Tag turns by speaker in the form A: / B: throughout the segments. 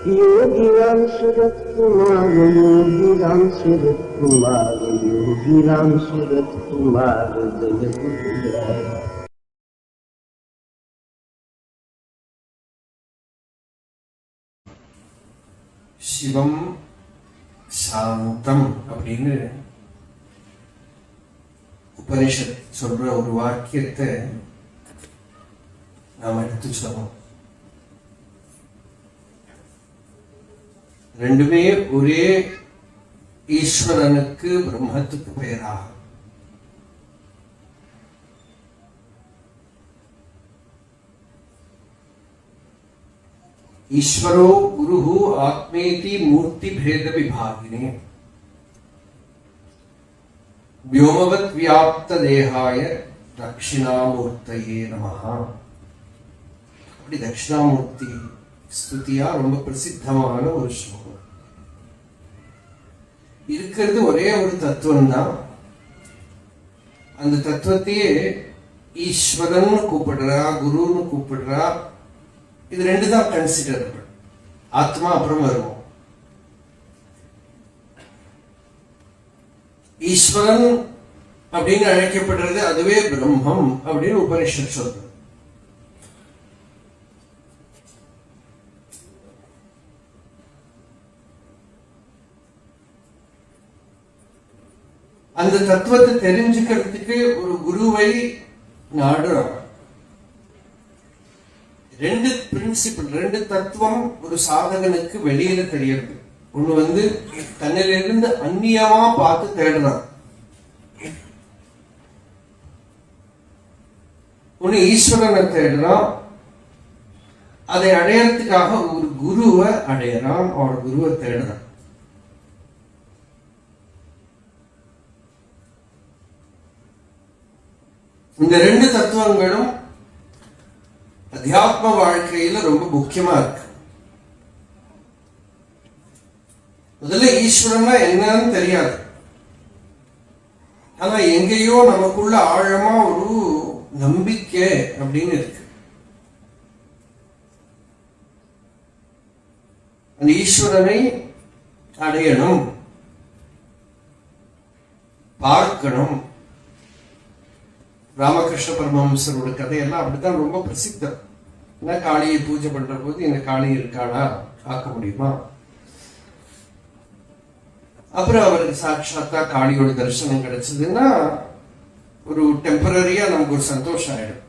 A: योगीराम सूरत कुमार, योगीराम सूरत कुमार, योगीराम सूरत कुमार जय गुरुराय।
B: சிவம் சாந்தம் அப்படின்னு உபனிஷத் சொல்ற ஒரு வாக்கியத்தை நாம் எடுத்து சொல்லணும். ரெண்டுமே ஒரே ஈஸ்வரனுக்கு பிரம்மத்துக்கு பெயராக. ஈஸ்வரோ குரு ஆத்மேதி மூர்த்தி பேத விபாகினே व्योमवत् व्याप्त देहाय दक्षिणामूर्तये नमः. அப்படி தட்சிணாமூர்த்தி ஸ்துதியா ரொம்ப பிரசித்தமான ஒரு ஸ்லோகம். இருக்கிறது ஒரே ஒரு தத்துவம் தான். அந்த தத்துவத்தையே ஈஸ்வரன் கூப்பிடுறா, குருன்னு கூப்பிடுறா. இது ரெண்டு தான் கன்சிடரபிள். ஆத்மா அப்புறம் வருவோம். ஈஸ்வரன் அப்படின்னு அழைக்கப்படுறது அதுவே பிரம்மம் அப்படின்னு உபனிஷத் சொல்றது. அந்த தத்துவத்தை தெரிஞ்சுக்கிறதுக்கு ஒரு குருவை நாடுறாங்க. ரெண்டு பிரின்சிபிள், ரெண்டு தத்துவம் ஒரு சாதகனுக்கு வெளியில தெரியறது. ஒண்ணு தன்னிலிருந்து அந்நியமா பார்த்து தேடுறான். ஒண்ணு ஈஸ்வரனை தேடுறான். அதை அடையறதுக்காக ஒரு குருவை அடையறான், ஒரு குருவை தேடுறான். இந்த ரெண்டு தத்துவங்களும் அத்தியாத்ம வாழ்க்கையில ரொம்ப முக்கியமா இருக்கு. முதல்ல ஈஸ்வரன்னா என்னன்னு தெரியாது. ஆனா எங்கேயோ நமக்குள்ள ஆழமா ஒரு நம்பிக்கை அப்படின்னு இருக்கு. அந்த ஈஸ்வரனை அடையணும், பார்க்கணும். ராமகிருஷ்ண பரமஹம்சரோட கதையெல்லாம் அப்படித்தான் ரொம்ப பிரசித்தம். காளியை பூஜை பண்ற போது இந்த காளி இருக்காளா, ஆக்க முடியுமா? அப்புறம் அவருக்கு சாட்சாத்தா காளியோட தரிசனம் கிடைச்சதுன்னா ஒரு டெம்பரரியா நமக்கு ஒரு சந்தோஷம் ஆயிடும்.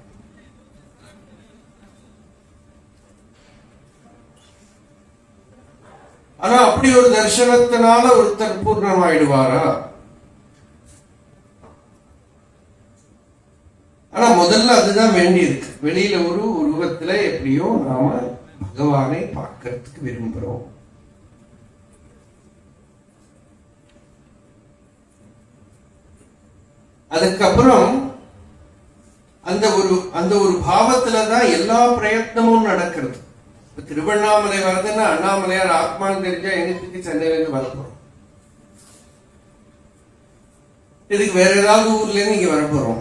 B: ஆனா அப்படி ஒரு தரிசனத்தினால ஒருத்தர் பூர்ணமாயிடுவாரா? ஆனா முதல்ல அதுதான் வேண்டி இருக்கு. வெளியில ஒரு உருவத்துல எப்படியோ நாம பகவானை பார்க்கறதுக்கு விரும்புறோம். அதுக்கப்புறம் அந்த ஒரு பாவத்துலதான் எல்லா பிரயத்னமும் நடக்கிறது. திருவண்ணாமலை வருதுன்னா அண்ணாமலையார் ஆத்மான்னு தெரிஞ்சா எங்கத்துக்கு சென்னையில இருந்து வரப்போறோம். இதுக்கு வேற ஏதாவது ஊர்ல இருந்து இங்க வரப்போறோம்.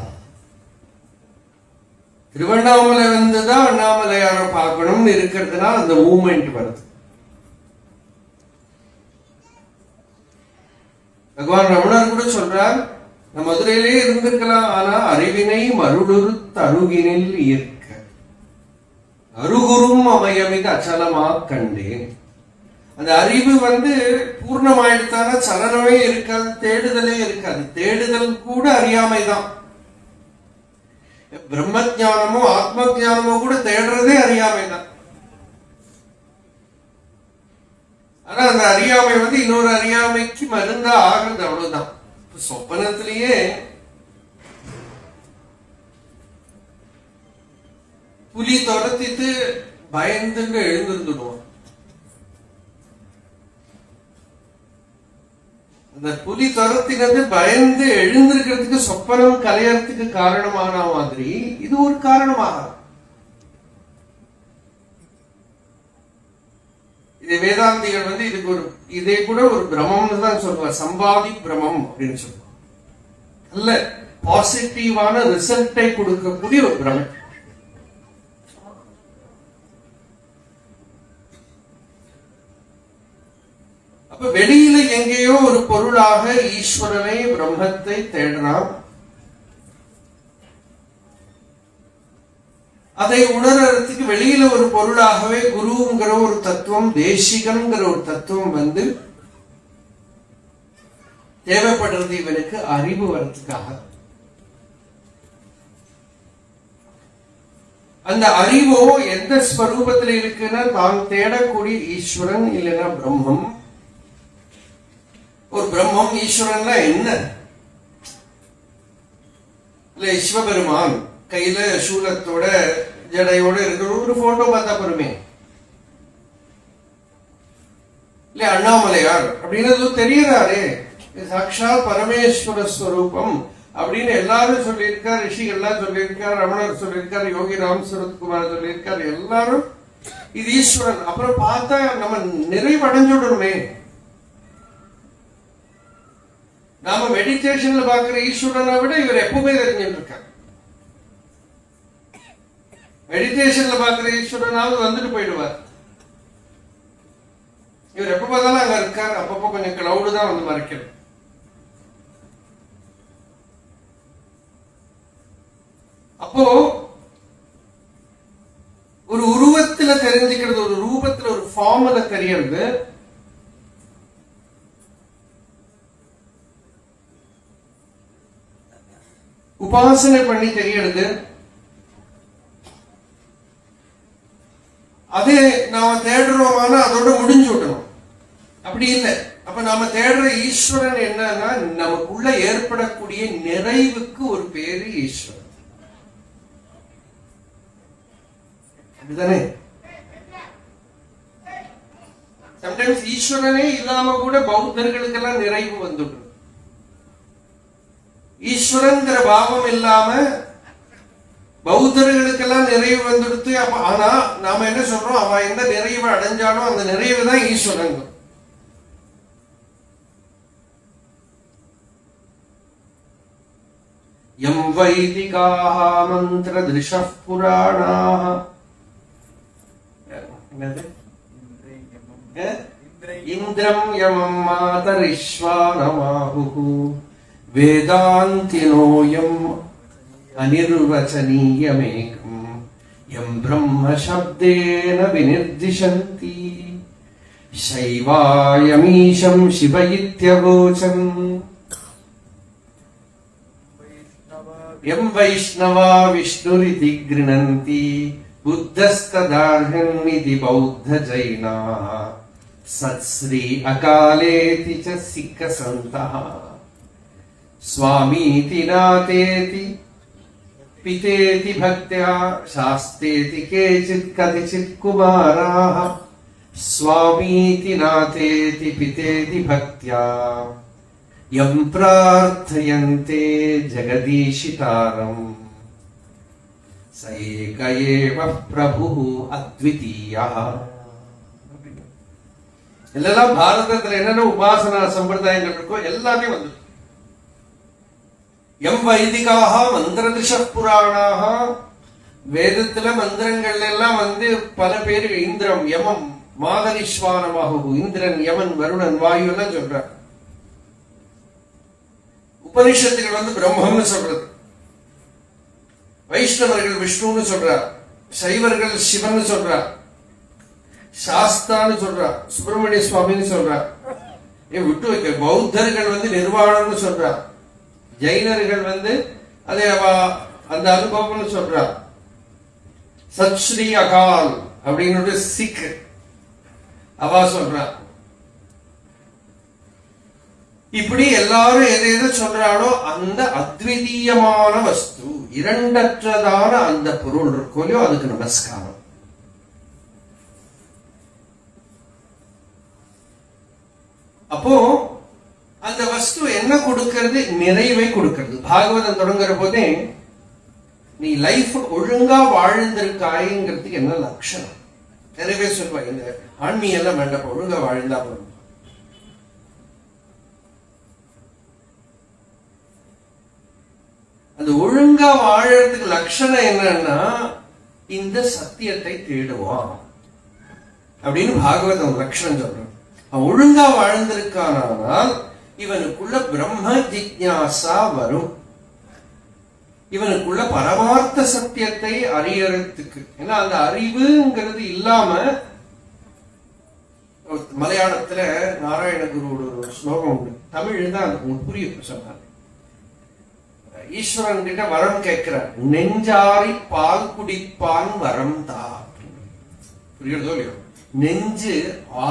B: திருவண்ணாமலை வந்துதான் அண்ணாமலையார பார்க்கணும்னு இருக்கிறதுனா அந்த மூமெண்ட் வருது. பகவான் ரமணர் கூட சொல்றார், நம்ம மதுரையிலே இருந்திருக்கலாம், ஆனா அறிவினை மருளுரு தருகினில் இருக்க அருகுரும் அமையமிக அச்சலமா கண்டேன். அந்த அறிவு பூர்ணமாயிடுத்தான சலனமே இருக்காது, தேடுதலே இருக்காது. தேடுதல் கூட அறியாமைதான். பிரம்ம ஜானமோ ஆத்ம ஜானமோ கூட தேடுறதே அறியாமைதான். ஆனா அந்த அறியாமை இன்னொரு அறியாமைக்கு மருந்தா ஆகுறது, அவ்வளவுதான். சொப்பனத்திலேயே புலி துரத்திட்டு பயந்துட்டு எழுந்திருந்துடுவான். அந்த புலி துரத்தினது பயந்து எழுந்திருக்கிறதுக்கு சொப்பனம் கலையறதுக்கு காரணமான மாதிரி இது ஒரு காரணமாக. இது வேதாந்திகள் இதுக்கு இதே கூட ஒரு பிரமம்னு தான் சொல்லுவார். சம்பாதி பிரமம் அப்படின்னு சொல்லுவாங்க. நல்ல பாசிட்டிவான ரிசல்ட்டை கொடுக்கக்கூடிய ஒரு பிரமம். அப்ப வெளியில எங்கேயோ ஒரு பொருளாக ஈஸ்வரனை பிரம்மத்தை தேடுறான். அதை உணர்றதுக்கு வெளியில ஒரு பொருளாகவே குருங்கிற ஒரு தத்துவம், தேசிகன்கிற ஒரு தத்துவம் வந்து தேவைப்படுறது இவனுக்கு அறிவு வர்றதுக்காக. அந்த அறிவோ எந்த ஸ்வரூபத்தில் இருக்குன்னா தான் தேடக்கூடிய ஈஸ்வரன் இல்லைன்னா பிரம்மம். ஒரு பிரம்மம் ஈஸ்வரன்னா என்ன? இல்ல சிவபெருமான் கையில சூலத்தோட ஜடையோட இருக்கிற ஒரு போட்டோ பார்த்தா பெருமே, இல்ல அண்ணாமலையார் அப்படின்னு தெரியறாரே, சாட்சாத் பரமேஸ்வர ஸ்வரூபம் அப்படின்னு எல்லாரும் சொல்லியிருக்கார். ரிஷிகள்லாம் சொல்லியிருக்கார், ரமணர் சொல்லியிருக்கார், யோகி ராம் சரத்குமார் சொல்லியிருக்கார். எல்லாரும் இது ஈஸ்வரன். அப்புறம் பார்த்தா நம்ம நிறைவடைஞ்சுடணுமே. நாம மெடிடேஷன்ல பாக்குற ஈஸ்வரனை விட இவர் எப்பவுமே தெரிஞ்சுட்டு இருக்கார். மெடிடேஷன்ல பாக்குற ஈஸ்வரனாவது வந்துட்டு போயிடுவார். இவர் எப்ப பார்த்தாலும் அங்க இருக்கார். அப்பப்போ கொஞ்சம் கிளவுடு தான் வந்து மறைக்கிறது. அப்போ ஒரு உருவத்துல தெரிஞ்சுக்கிறது, ஒரு ரூபத்துல ஒரு ஃபார்ம்ல தெரியறது. உபாசனை பண்ணி தெரியறது. அது நாம தேடுறோமான அதோட முடிஞ்சு விடணும். அப்படி இல்லை. அப்ப நாம தேடுற ஈஸ்வரன் என்னன்னா நமக்குள்ள ஏற்படக்கூடிய நிறைவுக்கு ஒரு பேரு ஈஸ்வரன். அப்படிதானே? சம்டைம்ஸ் ஈஸ்வரனே இல்லாம கூட பௌத்தர்களுக்கெல்லாம் நிறைவு வந்துடும். ஈஸ்வரன்கிற பாவம் இல்லாம பௌத்தர்களுக்கெல்லாம் நிறைவு வந்துடுத்து. ஆனா நாம என்ன சொல்றோம், அவன் எந்த நிறைவை அடைஞ்சாலும் அந்த நிறைவு தான் ஈஸ்வரன். யம் வைதிகாஹ மந்திரதிருஷः புராணாஹ. இந்திரம் யமம் மாதரிஷ்வானமாஹுः வேதாந்தினோயம் அனிர்வச்சனீயமேகம் யம் பிரம்ம சப்தேன விநிர்திஷந்தி சைவாயமீஷம் சிவ இத்யகோச்சம். யம் வைஷ்ணவா விஷ்ணுரிதி கிருணந்தி புத்தஸ்ததார்ஹன்னிதி பௌத்த ஜைனாः சத்ஸ்ரீ அகாலேதி ச சிக்க சந்தः स्वामीति नातेति पितेति भक्त्या शास्तेति केचित् कतिचित् कुमाराः स्वामीति नातेति पितेति भक्त्या यं प्रार्थयन्ते जगदीशितारम् स एक एव प्रभुः अद्वितीयः. எல்லாம் பாரதத்துல என்னென்ன உபாசனா சம்பிரதாயங்கள் இருக்கோ எல்லாத்தையும் வந்து எம் வைதிகாக மந்திரதிருஷः புராணாக. வேதத்துல மந்திரங்கள் எல்லாம் வந்து பல பேர் இந்திரம் யமம் மாதரிஷ்வானமாக, இந்திரன் யமன் வருணன் வாயு எல்லாம் சொல்ற. உபனிஷத்துகள் வந்து பிரம்மம்னு சொல்றது. வைஷ்ணவர்கள் விஷ்ணுன்னு சொல்றார், சைவர்கள் சிவன் சொல்றார், சாஸ்தான்னு சொல்றார், சுப்பிரமணிய சுவாமின்னு சொல்றார். விட்டு வைக்க பௌத்தர்கள் வந்து நிர்வாணம்னு சொல்றார், ஜெயினர்கள் வந்து அதே அந்த அனுபவம்னு சொல்றார். சத் ஸ்ரீ அகால் அப்படின்னு சிக் அவா சொல்றார். இப்படி எல்லாரும் எதை எதை சொல்றாளோ அந்த அத்விதீயமான வஸ்து, இரண்டற்றதான அந்த பொருள் இருக்கோலையோ அதுக்கு நமஸ்காரம். அப்போ அந்த வஸ்து என்ன கொடுக்கிறது? நிறைவை கொடுக்கிறது. பாகவதம் தொடங்குற போதே நீ லைஃப் ஒழுங்கா வாழ்ந்திருக்காய்ங்கிறதுக்கு என்ன லட்சணம் நிறைவே சொல்வா. இந்த ஆன்மீக எல்லாம் வேண்டாம், ஒழுங்கா வாழ்ந்தா போதும். அந்த ஒழுங்கா வாழறதுக்கு லட்சணம் என்னன்னா இந்த சத்தியத்தை தேடுவான் அப்படின்னு பாகவதம் லட்சணம் சொல்றோம். அவன் ஒழுங்கா வாழ்ந்திருக்கானால் இவனுக்குள்ள பிரம்ம ஜிக்ஞாசா வரும். இவனுக்குள்ள பரமார்த்த சத்தியத்தை அறியறதுக்கு. ஏன்னா அந்த அறிவுங்கிறது இல்லாம, மலையாளத்துல நாராயணகுருவோட ஒரு ஸ்லோகம் உண்டு, தமிழ் தான் புரிய சொன்னார். ஈஸ்வரன் கிட்ட வரம் கேட்கிறார், நெஞ்சாரி பால் குடிப்பான் வரம் தா. புரியுறதோ இல்லையோ? நெஞ்சு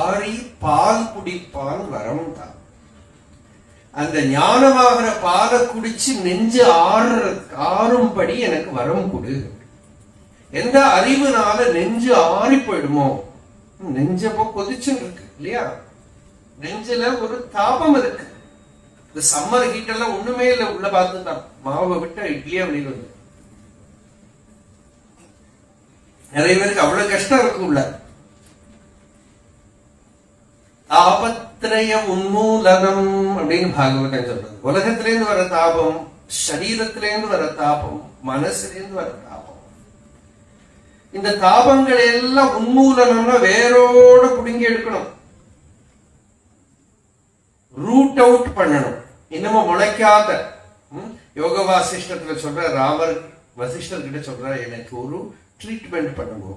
B: ஆரி பால் குடிப்பான் வரம் தா. அந்த ஞானமாகிற பாலை குடிச்சு நெஞ்சு ஆறும்படி எனக்கு வரம் கொடு. எந்த அறிவுனால நெஞ்சு ஆறி போயிடுமோ, நெஞ்சப்போ கொதிச்சுன்னு இருக்கு இல்லையா, நெஞ்சில ஒரு தாபம் இருக்கு. இந்த சம்மர் ஹீட் எல்லாம் ஒண்ணுமே இல்லை, உள்ள பார்த்துட்டான் மாவை விட்டா இட்லியா வெளியில் வந்து. நிறைய பேருக்கு அவ்வளவு கஷ்டம் இருக்கு உள்ள. தாபத்ரய உன்மூலனம் அப்படின்னு பாகவதம் சொல்றது. உலகத்திலேருந்து வர தாபம், சரீரத்திலேருந்து வர தாபம், மனசுலேருந்து வர தாபம். இந்த தாபங்கள் எல்லாம் உன்மூலனம்னா வேரோட புடுங்கி எடுக்கணும், ரூட் அவுட் பண்ணணும். இன்னமும் முளைக்காத யோக வாசிஷ்டத்துல சொல்ற ராமர் வசிஷ்டர் கிட்ட சொல்ற, எனக்கு ஒரு ட்ரீட்மெண்ட் பண்ணுங்க.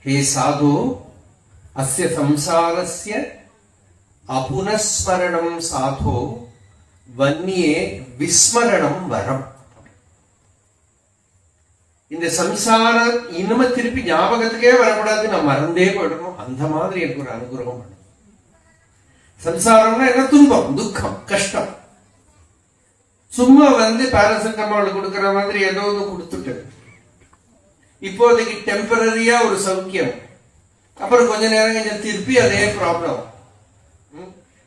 B: ஹே சாது, அஸ்ய சம்சாரஸ்ய அபுனஸ்மரணம் சாதோ வன்னியே விஸ்மரணம் வரம். இந்த சம்சாரம் இனிமே திருப்பி ஞாபகத்துக்கே வரக்கூடாது, நான் மறந்தே போயிடணும். அந்த மாதிரி எனக்கு ஒரு அனுகிரகம் பண்ணும். சம்சாரம்னா என்ன? துன்பம், துக்கம், கஷ்டம். சும்மா பாராசிட்டமால் கொடுக்கிற மாதிரி ஏதோ ஒன்று கொடுத்துட்டு இப்போதைக்கு டெம்பரரியா ஒரு சௌக்கியம், அப்புறம் கொஞ்ச நேரம் கொஞ்சம் திருப்பி அதே ப்ராப்ளம்.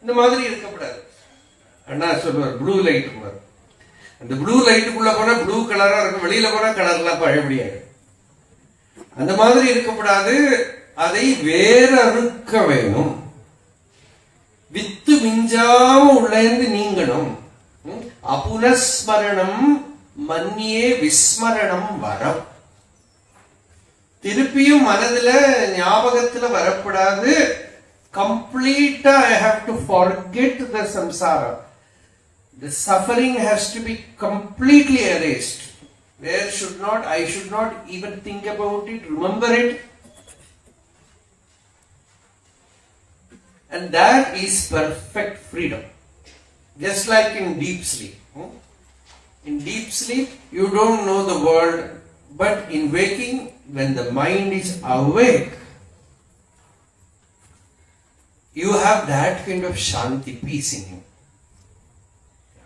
B: இந்த மாதிரி இருக்கக்கூடாது. அண்ணா சொல்லுவார், ப்ளூ லைட். அந்த ப்ளூ லைட்டுக்குள்ள போனா ப்ளூ கலரா இருக்கும், வெளியில போனா கலர்லாம் பழபடியாது. அந்த மாதிரி இருக்கக்கூடாது. அதை வேற அறுக்க வேணும். வித்து மிஞ்சாம உள்ளேந்து நீங்கணும். அபுனஸ்மரணம் மன்னியே விஸ்மரணம் வரம். திருப்பியும் மனதுல ஞாபகத்துல வரப்படாது. கம்ப்ளீட்டா I have to forget the samsara. The suffering has to be completely erased. I should not even think about it, remember it. And that is perfect freedom. Just like in deep sleep. In deep sleep, you don't know the world, but in waking, when the mind is awake, you have that kind of shanti, peace in you.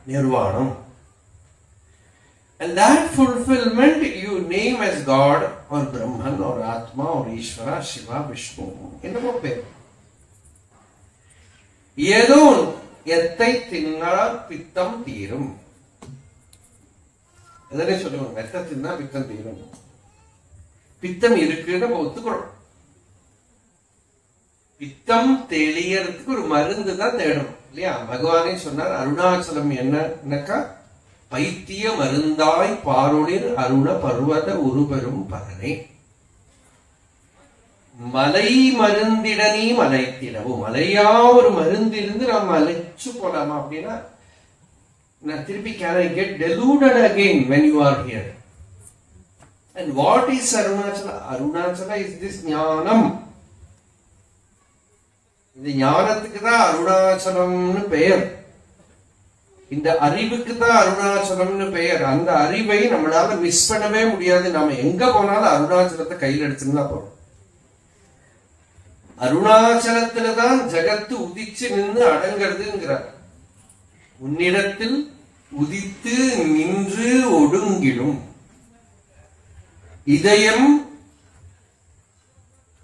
B: Nirvanam. And that fulfillment you name as God or Brahman or Atma or Ishvara, Shiva, Vishnu. என்னமோ பேர். ஏதோ எத்தை தின்னால் பித்தம் தீரும். எதனே சொல்லுவாங்க, எத்தை தின்னா பித்தம் தீரும். பித்தம் இருக்குன்னு நம்ம ஒத்துக்கிறோம். பித்தம் தெளியறதுக்கு ஒரு மருந்து தான் தேடும் இல்லையா? பகவானே சொன்னார், அருணாச்சலம் என்னக்கா பைத்திய மருந்தாய் பாருளிர் அருண பர்வத உருபெரும் பரனே. மலை மருந்திடனே மலைத்திடவும். மலையா ஒரு மருந்து இருந்து நாம் அழைச்சு போலாமா அப்படின்னா, நான் திருப்பி can I get deluded again when you are here? And what is Arunachala? Arunachala is this ஞானம். இந்த ஞானத்துக்கு தான் அருணாச்சலம்னு பெயர். இந்த அறிவுக்கு தான் அருணாச்சலம்னு பெயர். அந்த அறிவை நம்மளால மிஸ் பண்ணவே முடியாது. நாம எங்க போனாலும் அருணாச்சலத்தை கையில் எடுத்துன்னு தான் போறோம். அருணாச்சலத்துலதான் ஜகத்து உதிச்சு நின்று அடங்கிறதுங்கிறார். உன்னிடத்தில் உதித்து நின்று ஒடுங்கிடும் இதயம்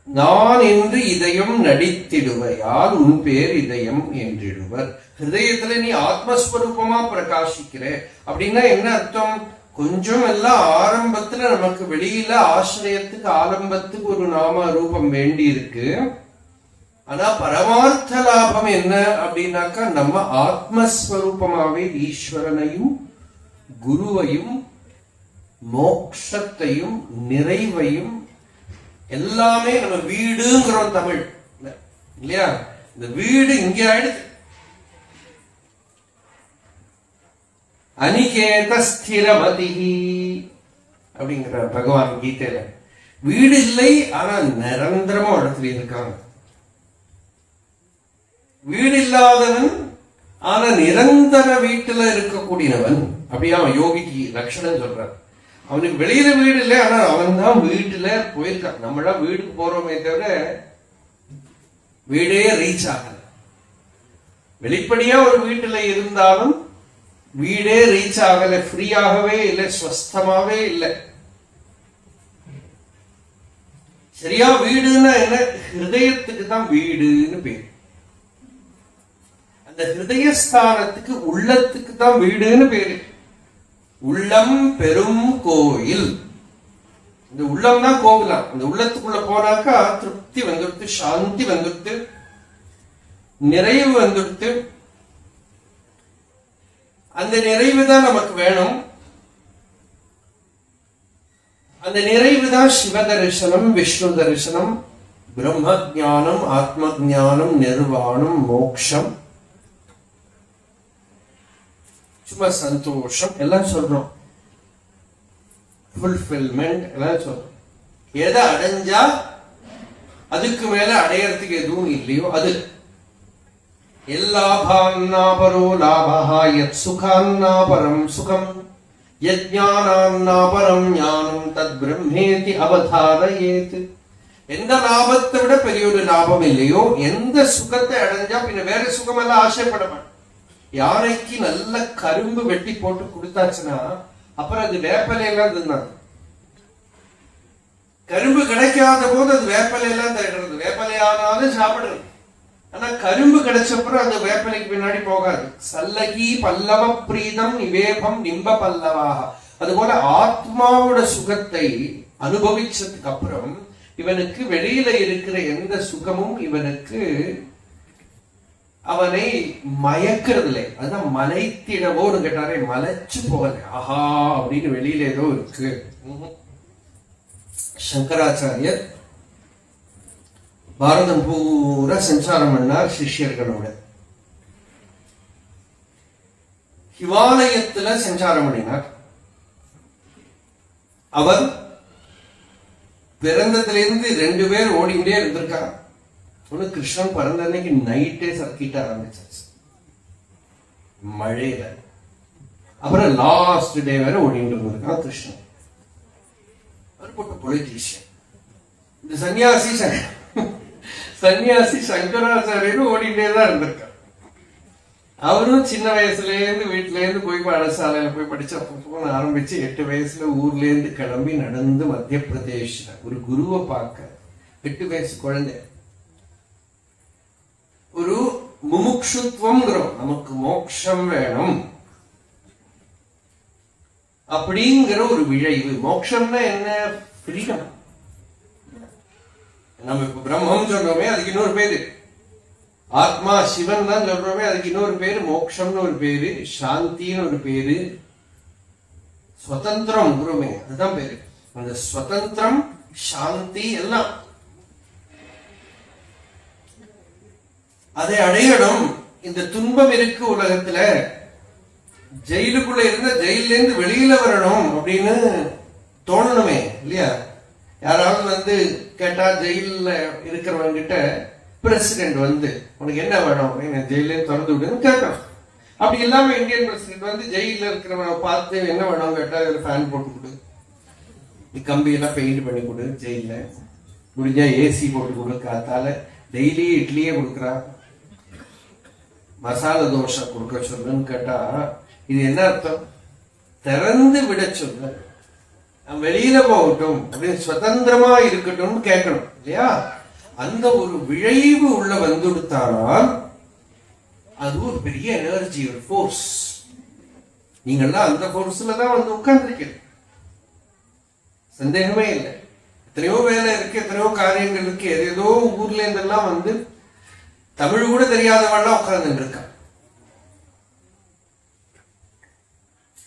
B: நான் என்று இதயம் நடித்திடுவையால் உன் பேர் இதயம் என்றிடுவர். ஹிருதயத்துல நீ ஆத்மஸ்வரூபமா பிரகாசிக்கிற அப்படின்னா என்ன அர்த்தம்? கொஞ்சம் எல்லாம் ஆரம்பத்துல நமக்கு வெளியில ஆசிரியத்துக்கு ஆரம்பத்துக்கு ஒரு நாம ரூபம் வேண்டி இருக்கு. ஆனா பரமார்த்த லாபம் என்ன அப்படின்னாக்கா, நம்ம ஆத்மஸ்வரூபமாவே ஈஸ்வரனையும் குருவையும் மோட்சத்தையும் நிறைவையும் எல்லாமே நம்ம வீடுங்கிறோம் தமிழ். இல்லையா? இந்த வீடு இங்க ஆயிடுது. அனிகேத ஸ்திரமதி அப்படிங்கிற பகவான் கீதையில. வீடு இல்லை, ஆனா நிரந்தரமா இடத்துல இருக்காங்க. வீடு இல்லாதவன் ஆனா நிரந்தர வீட்டுல இருக்கக்கூடியவன். அப்படியே அவன் யோகிக்கு லட்சணம் சொல்றான். அவனுக்கு வெளியில வீடு இல்லை, ஆனா அவன் தான் வீட்டுல போயிருக்கான். நம்மளா வீட்டுக்கு போறோமே தவிர வீடே ரீச் ஆகல. வெளிப்படையா ஒரு வீட்டுல இருந்தாலும் வீடே ரீச் ஆகல, ஃப்ரீயாகவே இல்லை, ஸ்வஸ்தமாவே இல்லை. சரியா? வீடுன்னா என்ன? ஹிருதயத்துக்கு தான் வீடுன்னு பேர். அந்த ஹிருதயஸ்தானத்துக்கு, உள்ளத்துக்கு தான் வீடுன்னு பேரு. உள்ளம் பெரும் கோயில். இந்த உள்ளம் தான் கோவிலாம். அந்த உள்ளத்துக்குள்ள போனாக்கா திருப்தி வந்துடுத்து, சாந்தி வந்துடுத்து, நிறைவு வந்துடுத்து. அந்த நிறைவு தான் நமக்கு வேணும். அந்த நிறைவு தான் சிவ தரிசனம், விஷ்ணு தரிசனம், பிரம்ம ஜானம், ஆத்ம ஜானம், நிர்வாணம், மோக்ஷம், சும்மா சந்தோஷம் எல்லாம் சொல்றோம். ஃபுல்ஃபில்மெண்ட் எல்லாம் சொல்றோம். எதை அடைஞ்சா அதுக்கு மேல அடையறதுக்கு எதுவும் இல்லையோ அது. எல்லாபான்னாபரோ லாபஹா யத் சுகான்னாபரம் சுகம் யத் ஞானான்னாபரம் ஞானம் தத் பிரம்மேதி அவதாரயேத். எந்த லாபத்தை விட பெரிய ஒரு லாபம் இல்லையோ, எந்த சுகத்தை அடைஞ்சா பின்ன வேற சுகம் எல்லாம் ஆசைப்பட மாட்டேன். யானைக்கு நல்ல கரும்பு வெட்டி போட்டு கொடுத்தாச்சுன்னா அப்புறம் அது வேப்பலையெல்லாம் தின்னாது. கரும்பு கிடைக்காத போது அது வேப்பலையெல்லாம் தேடுறது. வேப்பலையானாலும் சாப்பிடுறது. ஆனா கரும்பு கிடைச்சப்பறம் அந்த வேப்பலைக்கு பின்னாடி போகாது. சல்லகி பல்லவ பிரீதம் நிவேபம் நிம்ப பல்லவாக. அதுபோல ஆத்மாவோட சுகத்தை அனுபவிச்சதுக்கு அப்புறம் இவனுக்கு வெளியில இருக்கிற எந்த சுகமும் இவனுக்கு அவனை மயக்கிறது இல்லை. அதுதான் மலைத்திடவோன்னு கேட்டாரே, மலைச்சு போகல. ஆஹா அப்படின்னு வெளியில ஏதோ இருக்கு. சங்கராச்சாரியர் பாரதம் பூரா சஞ்சாரம் பண்ணார் சிஷ்யர்களோட. ஹிமாலயத்துல சஞ்சாரம் பண்ணினார். அவர் பிறந்ததிலிருந்து 2 பேர் ஓடிண்டே இருந்திருக்கார். ஒண்ணு கிருஷ்ணன் பிறந்த அன்னைக்கு நைட்டே சர்க்கிட்ட ஆரம்பிச்சாச்சு மழையில. அப்புறம் லாஸ்ட் டே வேற ஓடிட்டு இருந்திருக்கான் கிருஷ்ணன். அவர் போட்ட பொலிட்டீஷியன். இந்த சன்னியாசி சங்கராச்சாரியரும் ஓடிட்டே தான் இருந்திருக்கார். அவரும் சின்ன வயசுல இருந்து வீட்டுல இருந்து போய் பாடசாலையில போய் படிச்ச ஆரம்பிச்சு 8 வயசுல ஊர்ல இருந்து கிளம்பி நடந்து மத்திய பிரதேஷ்ல ஒரு குருவை பார்க்க 8 வயசு குழந்தை. ஒரு முமுக்ஷுத்வம், நமக்கு மோட்சம் வேணும் அப்படிங்கிற ஒரு விழைவு. மோட்சம்னா என்ன? ஃப்ரீடம். நம்ம இப்ப பிரம்மம் சொல்றோமே, அதுக்கு இன்னொரு பேரு. ஆத்மா சிவன் தான் சொல்றோமே, அதுக்கு இன்னொரு பேரு மோட்சம்னு ஒரு பேரு, சாந்தின்னு ஒரு பேரு, சுதந்திரம் குருமே, அதுதான் பேரு. அந்த சுதந்திரம், சாந்தி எல்லாம் அதை அடையணும். இந்த துன்பம் இருக்கு உலகத்துல. ஜெயிலுக்குள்ள இருந்த ஜெயில இருந்து வெளியில வரணும் அப்படின்னு தோணணுமே இல்லையா? யாராவது வந்து கேட்டா, ஜெயில இருக்கிறவங்க கிட்ட பிரசிடென்ட் வந்து உனக்கு என்ன வேணும் அப்படின்னு, ஜெயில திறந்து விடுன்னு கேட்கணும். அப்படி இல்லாம இந்தியன் பிரசிடென்ட் வந்து ஜெயில இருக்கிறவனை பார்த்து என்ன வேணும் கேட்டா, ஃபேன் போட்டு கொடு, கம்பி எல்லாம் பெயிண்ட் பண்ணி கொடு, ஜெயில முடிஞ்சா ஏசி போட்டு கொடு, காத்தால டெய்லி இட்லியே கொடுக்குறா, மசாலா தோசை கொடுக்க சொல்லுன்னு கேட்டா இது என்ன அர்த்தம்? திறந்து விட சொல்ல, வெளியில போகட்டும் அப்படின்னு, சுதந்திரமா இருக்கட்டும் கேட்கணும் இல்லையா? அந்த ஒரு விழைவு உள்ள வந்துடுத்தானால் அது ஒரு பெரிய எனர்ஜி, ஒரு ஃபோர்ஸ். நீங்கள்லாம் அந்த ஃபோர்ஸ்ல தான் வந்து உட்கார்ந்துருக்கீங்க, சந்தேகமே இல்லை. எத்தனையோ வேலை இருக்கு, எத்தனையோ காரியங்கள் இருக்கு. ஏதோ ஊர்ல இருந்தெல்லாம் வந்து தமிழ் கூட தெரியாதவெல்லாம் உட்கார்ந்து இருக்கா.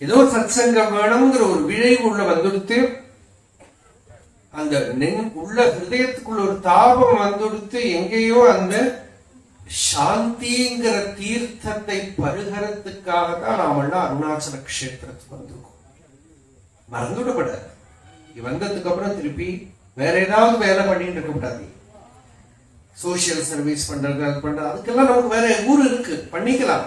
B: ஏதோ சத்சங்கம் வேணுங்கிற ஒரு விழைவு உள்ள வந்துடுத்து, அந்த உள்ள ஹிருதயத்துக்குள்ள ஒரு தாபம் வந்துடுத்து, எங்கேயோ அந்த சாந்திங்கிற தீர்த்தத்தை பருகிறதுக்காக தான் நாமெல்லாம் அருணாச்சல கஷேத்திரத்துக்கு வந்திருக்கோம். மறந்துவிடப்படாது. வந்ததுக்கு அப்புறம் திருப்பி வேற ஏதாவது வேலை பண்ணிட்டு இருக்க கூடாது. சோசியல் சர்வீஸ் பண்றது, அது பண்றது, அதுக்கெல்லாம் நமக்கு வேற ஊர் இருக்கு, பண்ணிக்கலாம்.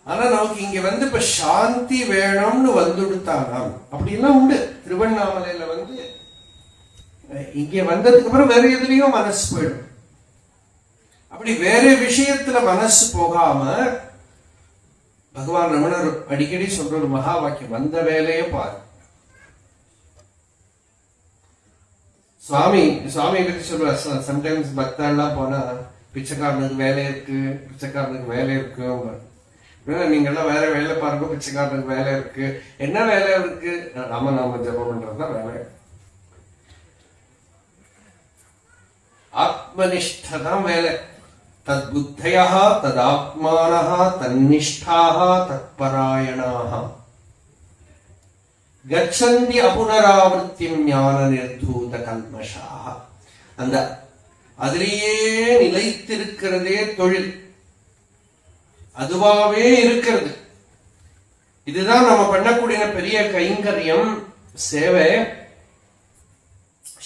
B: ஆனா நமக்கு இங்க வந்து இப்ப சாந்தி வேணும்னு வந்துடுத்தானாம் அப்படிலாம் உண்டு. திருவண்ணாமலையில வந்து இங்க வந்ததுக்கு அப்புறம் வேற எதுலயும் மனசு போயிடும். அப்படி வேற விஷயத்துல மனசு போகாம பகவான் ரமணர் அடிக்கடி சொல்ற ஒரு மகா வாக்கியம், வந்த வேலையை பாரு. சுவாமி பத்தி சொல்லுவார். சம்டைம்ஸ் பக்தெல்லாம் போனா பிச்சைக்காரனுக்கு வேலை இருக்கு, பிச்சைக்காரனுக்கு வேலை இருக்கு. நீங்க எல்லாம் வேற வேலை பாருங்க, பிச்சைக்காரனுக்கு வேலை இருக்கு. என்ன வேலை இருக்கு? நாம ஜபம் பண்றதுதான் வேலை. ஆத்மனிஷ்டதான் வேலை. தத் புத்தயா ததாத்மானஹ தன்னிஷ்டாஹ தத்பராயணாஹ கச்சந்தி அபுனராவர்த்திம் ஞான நிர்தூத கல்மஷாஹ. அந்த அதிலேயே நிலைத்திருக்கிறதே தொழில், அதுவாவே இருக்கிறது. இதுதான் நம்ம பண்ணக்கூடிய பெரிய கைங்கரியம், சேவை.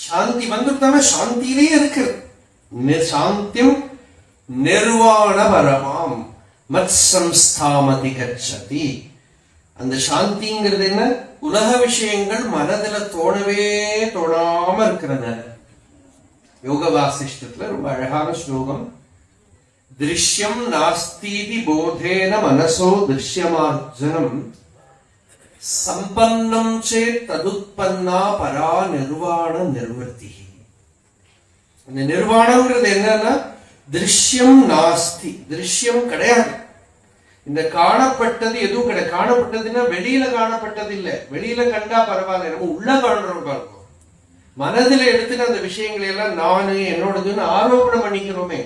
B: சாந்தி வந்துட்டான சாந்தியிலே இருக்கிறது. சாந்தியம் நிர்வாண பரமாம் மத் சம்ஸ்தாமதி கச்சதி. அந்த சாந்திங்கிறது என்ன? உலக விஷயங்கள் மனதுல தோணாம இருக்கிறது. யோக வாசிஷ்டத்துல ரொம்ப அழகான ஸ்லோகம். திருஷ்யம் நாஸ்தீதி போதேன மனசோ திருஷ்யமார்ஜனம் சம்பன்னம் சேத் ததுத்பன்னா பரா நிர்வாண நிர்வர்த்தி. இந்த நிர்வாணம்ங்கிறது என்னன்னா, திருஷ்யம் நாஸ்தி, திருஷ்யம் கிடையாது. இந்த காணப்பட்டது எதுவும் கிடையாது. காணப்பட்டதுன்னா வெளியில காணப்பட்டது இல்ல, வெளியில கண்டா பரவாயில்ல, நம்ம உள்ள காண்றோம் பாருங்க. மனதில் எடுத்துட்டு அந்த விஷயங்களை எல்லாம் நானு என்னோடதுன்னு ஆரோபணம் பண்ணிக்கிறோமே,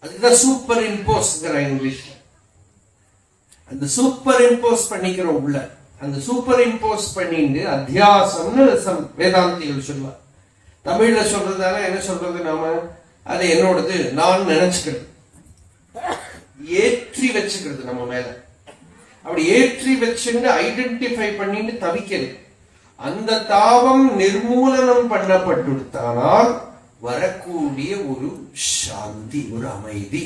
B: அதுதான் சூப்பர் இம்போஸ்ங்கிற இங்கிலீஷ்ல. அந்த சூப்பர் இம்போஸ் பண்ணிக்கிறோம் உள்ள. அந்த சூப்பர் இம்போஸ் பண்ணிட்டு அத்தியாசம்னு வேதாந்திகள் சொல்லுவார். தமிழ்ல சொல்றதால என்ன சொல்றது, நாம அதை என்னோடது நான் நினைச்சுக்கிறது, ஏற்றி வச்சுக்கிறது நம்ம மேல. அப்படி ஏற்றி வச்சுட்டு ஐடென்டிஃபை பண்ணிட்டு தவிக்கிறது. அந்த தாபம் நிர்மூலனம் பண்ணப்பட்டுத்தானால் வரக்கூடிய ஒரு சாந்தி, ஒரு அமைதி.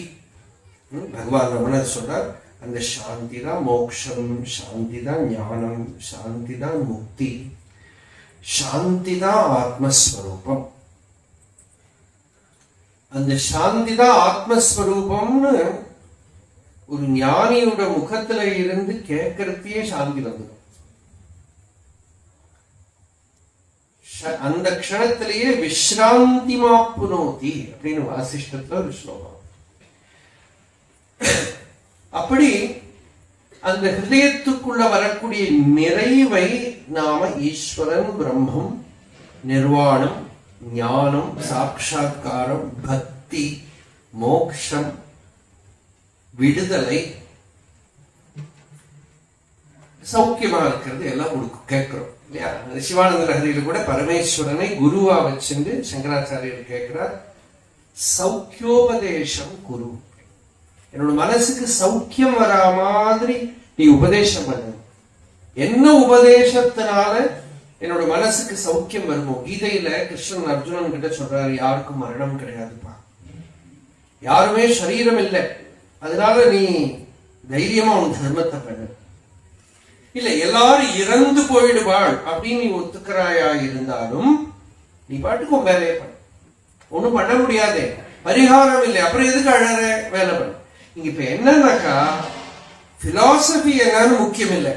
B: பகவான் ரமணர் சொல்றார், அந்த சாந்தி தான் மோட்சம், சாந்தி தான் ஞானம், சாந்தி தான் முக்தி, சாந்தி தான் ஆத்மஸ்வரூபம். அந்த சாந்தி தான் ஆத்மஸ்வரூபம்னு ஒரு ஞானியோட முகத்துல இருந்து கேட்கறதையே சாந்தி வந்துடும். அந்த க்ஷணத்திலேயே விஸ்ராந்தி மாப்புனோதி அப்படின்னு வாசிஷ்டத்துல ஒரு ஸ்லோகம். அப்படி அந்த ஹிருதயத்துக்குள்ள வரக்கூடிய நிறைவை நாம ஈஸ்வரன், பிரம்மம், நிர்வாணம், ஞானம், சாட்சா்காரம், பக்தி, மோக்ஷம், விடுதலை, சௌக்கியமா இருக்கிறது எல்லாம் கேட்கிறோம் இல்லையா? சிவானந்த லஹரியில கூட பரமேஸ்வரனை குருவா வச்சுட்டு சங்கராச்சாரியர் கேட்கிறார், சௌக்கியோபதேசம் குரு. என்னோட மனசுக்கு சௌக்கியம் வரா மாதிரி நீ உபதேசம் பண்ணு. என்ன உபதேசத்தினால என்னோட மனசுக்கு சௌக்கியம் வருமோ? கீதையில கிருஷ்ணன் அர்ஜுனன் கிட்ட சொல்றாரு, யாருக்கும் மரணம் கிடையாதுப்பா, யாருமே சரீரம் இல்லை, அதனால நீ தைரியமா உன் தர்மத்தை பண்ணு. இல்ல எல்லாரும் இறந்து போயிடுவாள் அப்படின்னு நீ ஒத்துக்கிறாயா இருந்தாலும் நீ பாட்டுக்கும் வேலையை பண்ண. ஒண்ணும் பண்ண முடியாதே, பரிகாரம் இல்லை, அப்புறம் எதுக்கு அழற? வேலை பண்ணு. இங்க இப்ப என்னன்னாக்கா, பிலாசபி என்னன்னு முக்கியம் இல்லை.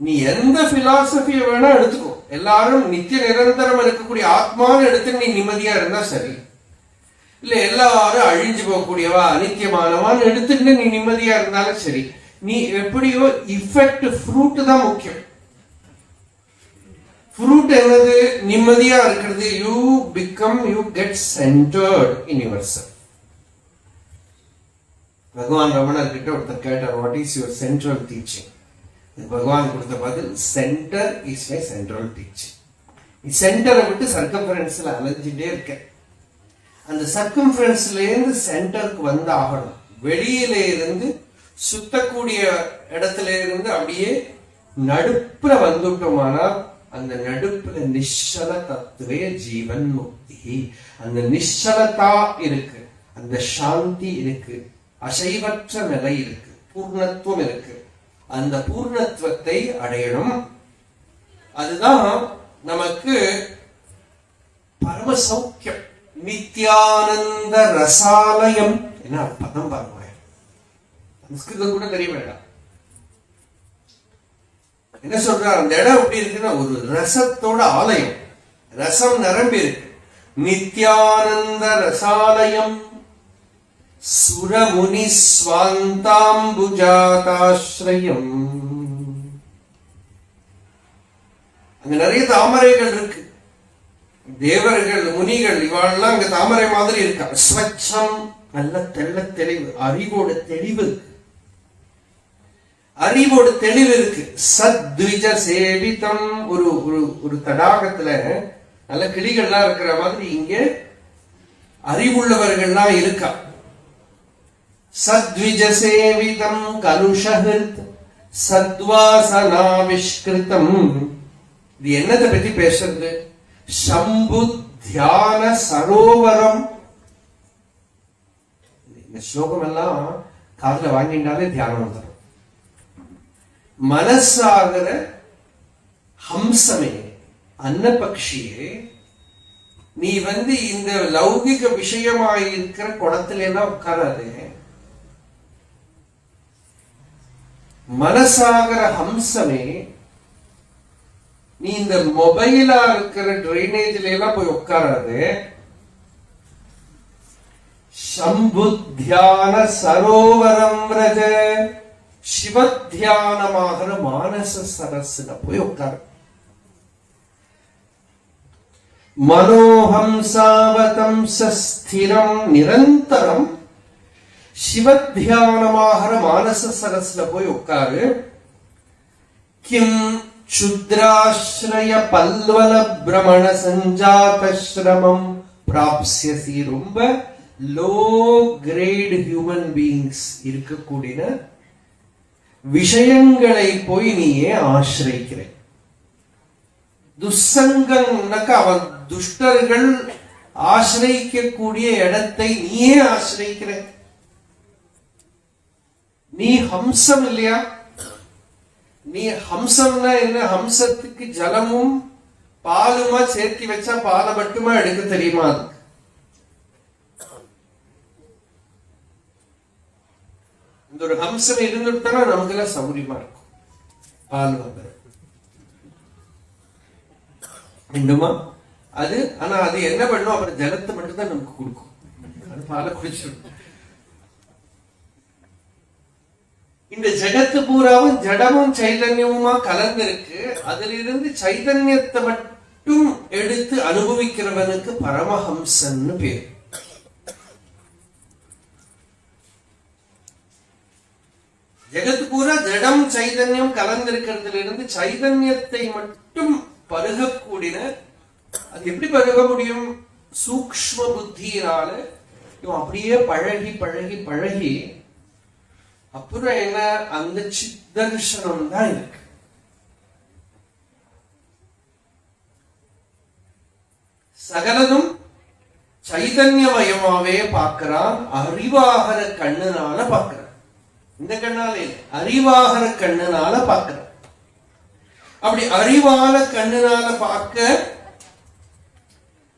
B: நீ எந்த பிலாசபியை வேணா எடுத்துக்கோ, எல்லாரும் நித்திய நிரந்தரம் இருக்கக்கூடிய ஆத்மான்னு எடுத்து நீ நிம்மதியா இருந்தா சரி. இல்ல எல்லாரும் அழிஞ்சு போகக்கூடியவா அனித்தியமானவான்னு எடுத்துட்டு நீ நிம்மதியா இருந்தாலும் சரி. நீ எப்படியோ இஃபெக்ட், ஃப்ரூட் தான் முக்கியம். ஃப்ரூட் என்னது? நிம்மதியா இருக்கிறது. You get centred in yourself. பகவான் ரமணர் கிட்ட ஒருத்தர் கேட்டார், what is your central teaching? பகவான் கொடுத்த பதில், centre is my central teaching. நீ சென்டரை விட்டு சர்க்கம்ஃபரன்ஸ்ல அலைஞ்சுட்டே இருக்க, அந்த சர்க்கம்ஃபரன்ஸ்ல இருந்து சென்டருக்கு வந்து ஆகணும். வெளியில இருந்து சுத்தக்கூடிய இடத்துல இருந்து அப்படியே நடுப்புல வந்துட்டோமானா அந்த நடுப்புல நிശ്ചல தத்துவே ஜீவன் முக்தி. அந்த நிശ്ചலதா இருக்கு, அந்த சாந்தி இருக்கு, அசைவற்ற நிலை இருக்கு, பூர்ணத்துவம் இருக்கு. அந்த பூர்ணத்துவத்தை அடையணும். அதுதான் நமக்கு பரம சௌக்கியம். நித்யானந்த ரசாலயம் என்ன பதம் பாருங்க, சம்ஸ்கிருதம் கூட தெரிய வேண்டாம். என்ன சொல்றார், அந்த இடம் எப்படி இருக்குன்னா ஒரு ரசத்தோட ஆலயம், ரசம் நிரம்பி இருக்கு. நித்யானந்த ரசாலயம் சுரமுனி ஸ்வாந்தாம்புஜாதாஸ்ரயம். அங்க நிறைய தாமரைகள் இருக்கு, தேவர்கள் முனிகள் இவாளெல்லாம் அங்க தாமரை மாதிரி இருக்கா. ஸ்வச்சம், நல்ல தெள்ள தெளிவு, அறிவோட தெளிவு, அறிவோட தெளிவு இருக்கு. சத்விஜ சேவிதம், ஒரு ஒரு தடாகத்துல நல்ல கிளிகள்லாம் இருக்கிற மாதிரி இங்க அறிவுள்ளவர்கள்லாம் இருக்கா. சத்விஜ சேவிதம் கலுஷஹித் சத்வாசனாவிஷ்கிருதம். இது என்னத்தை பத்தி பேசுறது? சம்பு தியான சரோவரம். இந்த ஸ்லோகம் எல்லாம் காதுல வாங்கிட்டாலே தியானம் வந்துடும். மனசாகிற ஹம்சமே, அன்னபக்ஷியே, நீ இந்த லௌகிக விஷயமாயிருக்கிற குடத்துல எல்லாம் உட்காராது. மனசாகிற ஹம்சமே, நீ இந்த மொபைலா இருக்கிற டிரைனேஜ்ல எல்லாம் போய் உட்காராது. சம்பு தியான சரோவரம் ரஜ, சிவத்தியானமாகிற மானச சரஸ்ல போய் உட்காரு. மனோஹம்சாவதம் ஸ்திரம் நிரந்தரம், சிவத்தியானமாகிற மானச சரஸ்ல போய் உட்காரு. கிம் சுத்ராஸ்ரய பல்வல பிரமண சஞ்சாத ஸ்ரமம் பிராப்ஸ்யசி. ரொம்ப லோ கிரேட் ஹியூமன் பீயிங்ஸ் இருக்கக்கூடிய விஷயங்களை போய் நீயே ஆசிரியிக்கிற. துசங்கம்னாக்க அவன் துஷ்டர்கள் ஆசிரியிக்கக்கூடிய இடத்தை நீயே ஆசிரியிக்கிற. நீ ஹம்சம் இல்லையா? நீ ஹம்சம்னா என்ன? ஹம்சத்துக்கு ஜலமும் பாலுமா சேர்த்தி வச்சா பாலை மட்டுமா எடுக்க தெரியுமா? இந்த ஒரு ஹம்சம் இருந்துட்டா நமக்கு எல்லாம் சௌகரியமா இருக்கும். பால் வந்து வேண்டுமா அது, ஆனா அது என்ன பண்ணும், அப்புறம் ஜலத்தை மட்டும் தான் நமக்கு கொடுக்கும். அது பாலை குடிச்சிடும். இந்த ஜகத்து பூராவும் ஜடமும் சைதன்யமுமா கலந்திருக்கு. அதுல இருந்து சைதன்யத்தை மட்டும் எடுத்து அனுபவிக்கிறவனுக்கு பரமஹம்சன்னு பேர். ஜெகத்து பூரா ஜடம் சைதன்யம் கலந்திருக்கிறதுல இருந்து சைதன்யத்தை மட்டும் பருகக்கூடிய, அது எப்படி பருக முடியும்? சூக்ஷ்ம புத்தியினால அப்படியே பழகி பழகி பழகி அப்புறம் என்ன, அந்த சித்தர்ஷனம் தான் இருக்கு. சகலதும் சைதன்யமயமாவே பார்க்கிறான். அறிவாகர கண்ணுனால பார்க்கிறான். இந்த கண்ணால அறிவாகர கண்ணுனால பார்க்கிறான். அப்படி அறிவால கண்ணுனால பார்க்க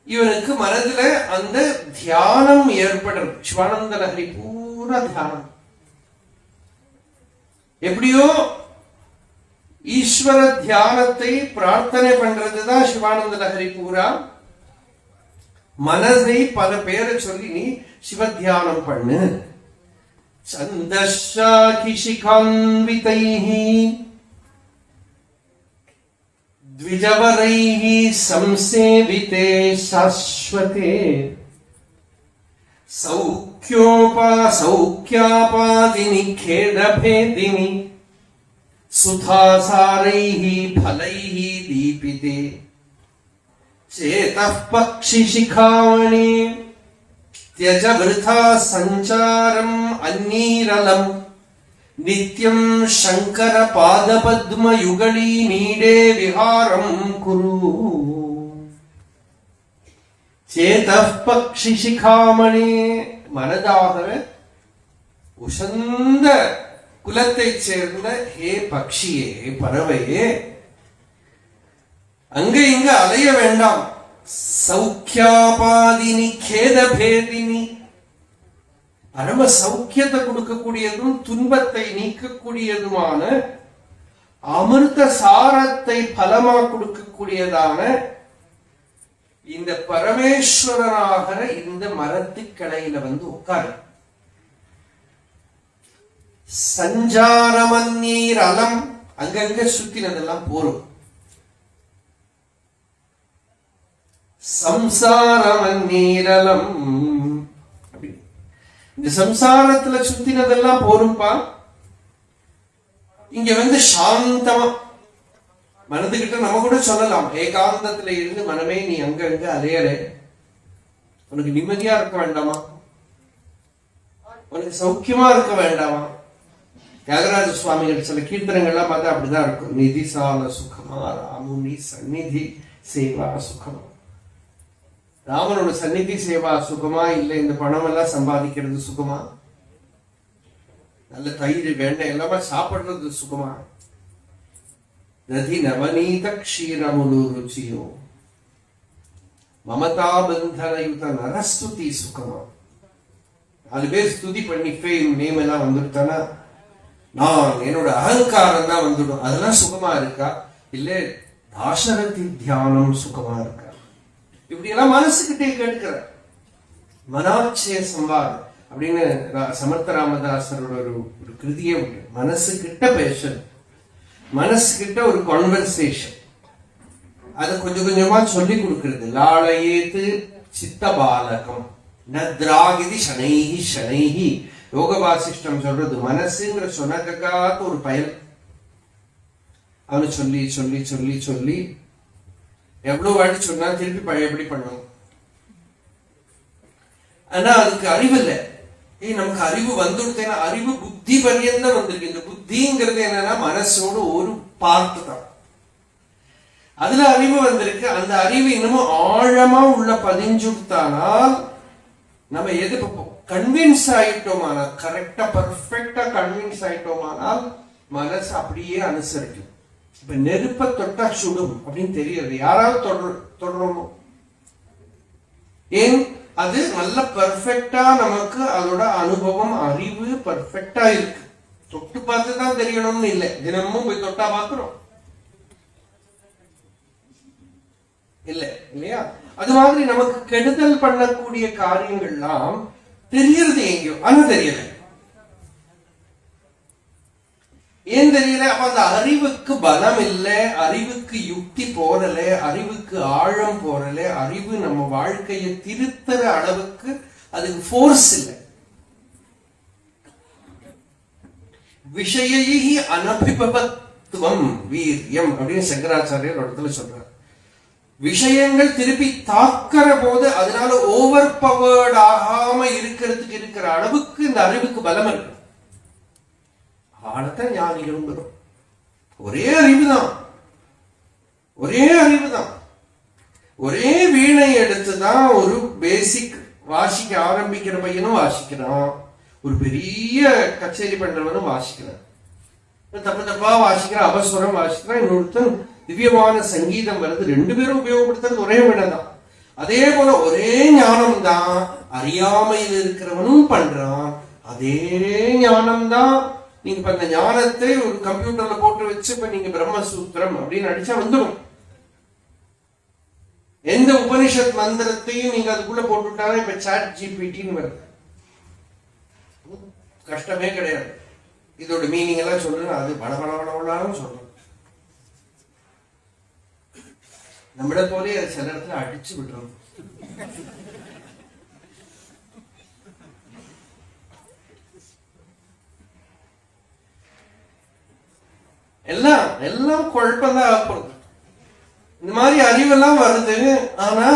B: இவனுக்கு மனதுல அந்த தியானம் ஏற்படுறது. சிவானந்த லஹரி பூரா தியானம். எப்படியோ ஈஸ்வர தியானத்தை பிரார்த்தனை பண்றதுதான் சிவானந்த லஹரி பூரா. மனதை பல பேரை சொல்லி நீ சிவ தியானம் பண்ணு. சந்தஷாகிஷிகான்விதைஹி த்விஜவரைஹி சம்சேவிதே சாஸ்வதே சௌக்கியாபாதினி கேதபேதினி சுதாசாரைஹி ஃபலைஹி தீபிதே சேதः பக்ஷி சிகாமணி. தியஜ விருதா சஞ்சாரம் அந்நீரலம் நித்யம் சங்கர பாதபத்ம யுகலி நீடே விஹாரம் குரு சேதப் பக்ஷி சிகாமணி. மனதாக உசந்த குலத்தை சேர்ந்த ஹே பக்ஷியே, பறவையே, அங்க இங்க அலைய வேண்டாம். சௌக்கியாபாதினி கேத பேதினி, பரம சௌக்கியத்தை கொடுக்கக்கூடியதும் துன்பத்தை நீக்கக்கூடியதுமான அமிர்த சாரத்தை பலமா கொடுக்கக்கூடியதான இந்த பரமேஸ்வரனாகிற இந்த மரத்து கிளையில வந்து உட்காரு. சஞ்சாரமன்னீர் அலம், அங்கங்க சுத்தினதெல்லாம் போரும். சம்சாரமன்னீரலம், இந்த சம்சாரத்துல சுத்தினதெல்லாம் போரும்பா. இங்க வந்து சாந்தமா மனதுகிட்ட நம்ம கூட சொல்லலாம், ஏகாந்தத்துல இருந்து மனமே நீ அங்க அங்க அலையறே, உனக்கு நிம்மதியா இருக்க வேண்டாமா, உனக்கு சௌக்கியமா இருக்க வேண்டாமா. தியாகராஜ சுவாமிகள் சில கீர்த்தனங்கள்லாம் பார்த்தா அப்படிதான் இருக்கும். நிதி சால சுகமா ராமுனி சந்நிதி சேவா சுகமா. ராமனோட சந்நிதி சேவா சுகமா, இல்லை இந்த பணம் எல்லாம் சம்பாதிக்கிறது சுகமா, நல்ல தயிர் வெண்ணெய் எல்லாமே சாப்பிடுறது சுகமா, நதி நவநீத க்ஷீரமுலு ருச்சியோ மமதா பந்தனயுத நரஸ்துதி சுகமா. 4 பேர் ஸ்துதி பண்ணி ஃபேம் நேம் எல்லாம் வந்துட்டானா நான் என்னோட அகங்காரம் தான் வந்துடும், அதெல்லாம் சுகமா இருக்கா? இல்ல தாசரதி தியானம் சுகமா இருக்கா? இப்படி எல்லாம் மனசுக்கிட்டே கேட்கிற மனாட்சய சம்வாதம் அப்படின்னு சமர்த்த ராமதாசரோட ஒரு கிருதியே உண்டு. மனசு கிட்ட பேசணும், மனசு கிட்ட ஒரு கான்வர்சேஷன், அதை கொஞ்சம் கொஞ்சமா சொல்லி கொடுக்கிறது. லாளையேத்து சித்த பாலகம் நத்ராகிதி சனைஹி சனைஹி. யோக வாசிஷ்டம் சொல்றது மனசுங்கிற சொன்னக்காத்த ஒரு பயல். அவனு சொல்லி சொல்லி சொல்லி சொல்லி எவ்வளவு வாட்டி சொன்னா திருப்பி பழையபடி பண்ணுவோம். ஆனா அதுக்கு அறிவு இல்லை. நமக்கு அறிவு வந்துடுத்தேன்னா அறிவு புத்தி பரியந்தம் வந்திருக்கு. இந்த புத்திங்கிறது என்னன்னா மனசோட ஒரு பார்ட் தான். அதுல அறிவு வந்திருக்கு. அந்த அறிவு இன்னமும் ஆழமா உள்ள பதிஞ்சுட்டானால் நம்ம எது கன்வின்ஸ் ஆயிட்டோமானால், கரெக்டா பர்ஃபெக்டா கன்வின்ஸ் ஆயிட்டோமானால் மனசு அப்படியே அனுசரிக்கும். இப்ப நெருப்ப தொட்டா சுடும் அப்படின்னு தெரியாது, யாராவது தொடரணும். ஏன்? அது நல்ல பர்ஃபெக்டா நமக்கு அதோட அனுபவம் அறிவு பர்ஃபெக்டா இருக்கு. தொட்டு பார்த்துதான் தெரியணும்னு இல்லை, தினமும் போய் தொட்டா பார்க்கிறோம் இல்ல இல்லையா? அது மாதிரி நமக்கு கெடுதல் பண்ணக்கூடிய காரியங்கள்லாம் தெரியறது எங்கேயோ, ஆனா தெரியல. ஏன் தெரியல? அப்ப அந்த அறிவுக்கு பலம் இல்லை, அறிவுக்கு யுக்தி போறல, அறிவுக்கு ஆழம் போறல, அறிவு நம்ம வாழ்க்கையை திருத்தற அளவுக்கு அதுக்கு ஃபோர்ஸ் இல்லை. விஷயை அனபிபவத்துவம் வீரியம் அப்படின்னு சங்கராச்சாரியர் ஒரு இடத்துல சொல்றார். விஷயங்கள் திருப்பி தாக்கிற போது அதனால ஓவர் பவர்ட் ஆகாம இருக்கிறதுக்கு இருக்கிற அளவுக்கு இந்த அறிவுக்கு பலம் இருக்கு. ஆழத்தான் ஞானிகளும் வரும். ஒரே அறிவுதான், ஒரே அறிவுதான். ஒரே வீணை எடுத்துதான் ஒரு பேசிக் வாசிக்க ஆரம்பிக்கிற பையனும் வாசிக்கிறான், ஒரு பெரிய கச்சேரி பண்றவனும் வாசிக்கிறான். தப்பு தப்பா வாசிக்கிறான், அபஸ்வரம் வாசிக்கிறான், இன்னொருத்தன் திவ்யமான சங்கீதம் வருது. 2 பேரும் உபயோகப்படுத்துறது ஒரே வீணைதான். அதே போல ஒரே ஞானம் தான் அறியாமையில் இருக்கிறவனும் பண்றான். அதே ஞானம் தான். நீங்க இப்ப அந்த ஞானத்தை ஒரு கம்ப்யூட்டர்ல போட்டு வச்சு இப்ப நீங்க பிரம்மசூத்திரம் அப்படின்னு அடிச்சா வந்துடும். எந்த உபனிஷத் மந்திரத்தையும் நீங்க அதுக்குள்ள போட்டுட்டாலும் இப்ப சாட் ஜிபிடின்னு வருது. கஷ்டமே கிடையாது. இதோட மீனிங் எல்லாம் சொல்றேன், அது படபடபடபடான்னு சொல்றேன். நம்மள போலே சில இடத்துல அடிச்சு விட்டுறோம். எல்லாம் எல்லாம் குழப்பம்தான் ஆகப்படுது. இந்த மாதிரி அறிவெல்லாம் வருது. ஆனா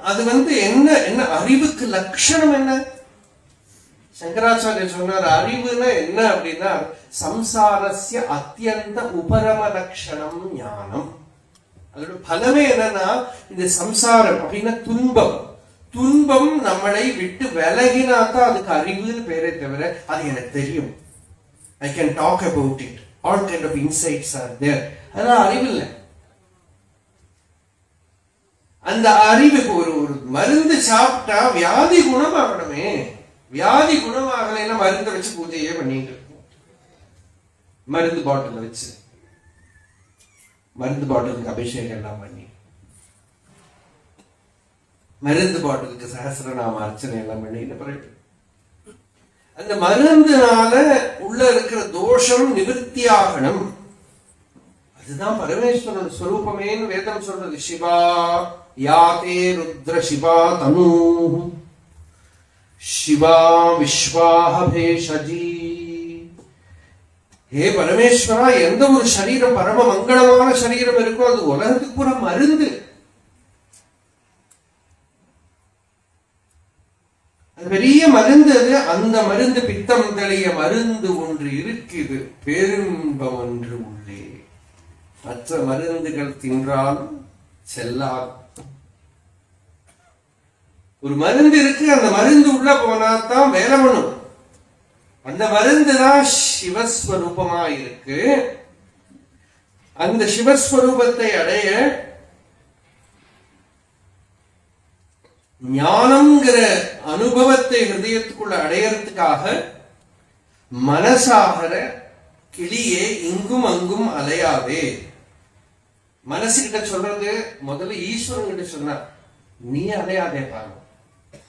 B: அது என்ன என்ன அறிவுக்கு லட்சணம் என்ன? சங்கராச்சாரியர் சொன்னார், அறிவுன்னா என்ன அப்படின்னா சம்சாரஸ்ய அத்தியந்த உபரம லட்சணம் ஞானம். அதோட பலமே என்னன்னா இந்த சம்சாரம் அப்படின்னா துன்பம். துன்பம் நம்மளை விட்டு விலகினாத்தான் அதுக்கு அறிவுன்னு பேரே தவிர அது எனக்கு தெரியும். I can talk about it. All kind of insights are there. அதெல்லாம் அறிவு இல்லை. அந்த அறிவு ஒரு மருந்து சாப்பிட்டா வியாதி குணமாகணுமே. வியாதி குணமாகலைன்னா மருந்தை வச்சு பூஜையே பண்ணிட்டு இருக்கும். மருந்து பாட்டில் வச்சு மருந்து பாட்டிலுக்கு அபிஷேகம் எல்லாம் பண்ணி மருந்து பாட்டிலுக்கு சகசிரநாம அர்ச்சனை எல்லாம் பண்ணி பிறகு அந்த மருந்துனால உள்ள இருக்கிற தோஷம் நிவர்த்தி ஆகணும். அதுதான் பரமேஸ்வரன் ஸ்வரூபமேன்னு வேதம் சொல்றது. சிவா யாதே ருத்ர சிவா தனு சிவா விஸ்வாஹ பேஷஜி. ஹே பரமேஸ்வரா, எந்த ஒரு சரீரம் பரம மங்களமான சரீரம் இருக்கோ அது உலகத்துக்கு பூரா மருந்து. அது பெரிய மருந்து. அது அந்த மருந்து பித்தம் தெளிய மருந்து ஒன்று இருக்குது, பேரின்பம் ஒன்று உள்ளே. மற்ற மருந்துகள் தின்றால் செல்லாது. ஒரு மருந்து இருக்கு, அந்த மருந்து உள்ள போனாதான் வேலை பண்ணும். அந்த மருந்து தான் சிவஸ்வரூபமா இருக்கு. அந்த சிவஸ்வரூபத்தை அடைய ஞானம்ங்கிற அனுபவத்தை ஹிருதயத்துக்குள்ள அடையறதுக்காக மனசாகிற கிளியே இங்கும் அங்கும் அலையாதே. மனசுகிட்ட சொல்றது முதல்ல ஈஸ்வரன் கிட்ட சொன்னார், நீ அலையாதே பாரு.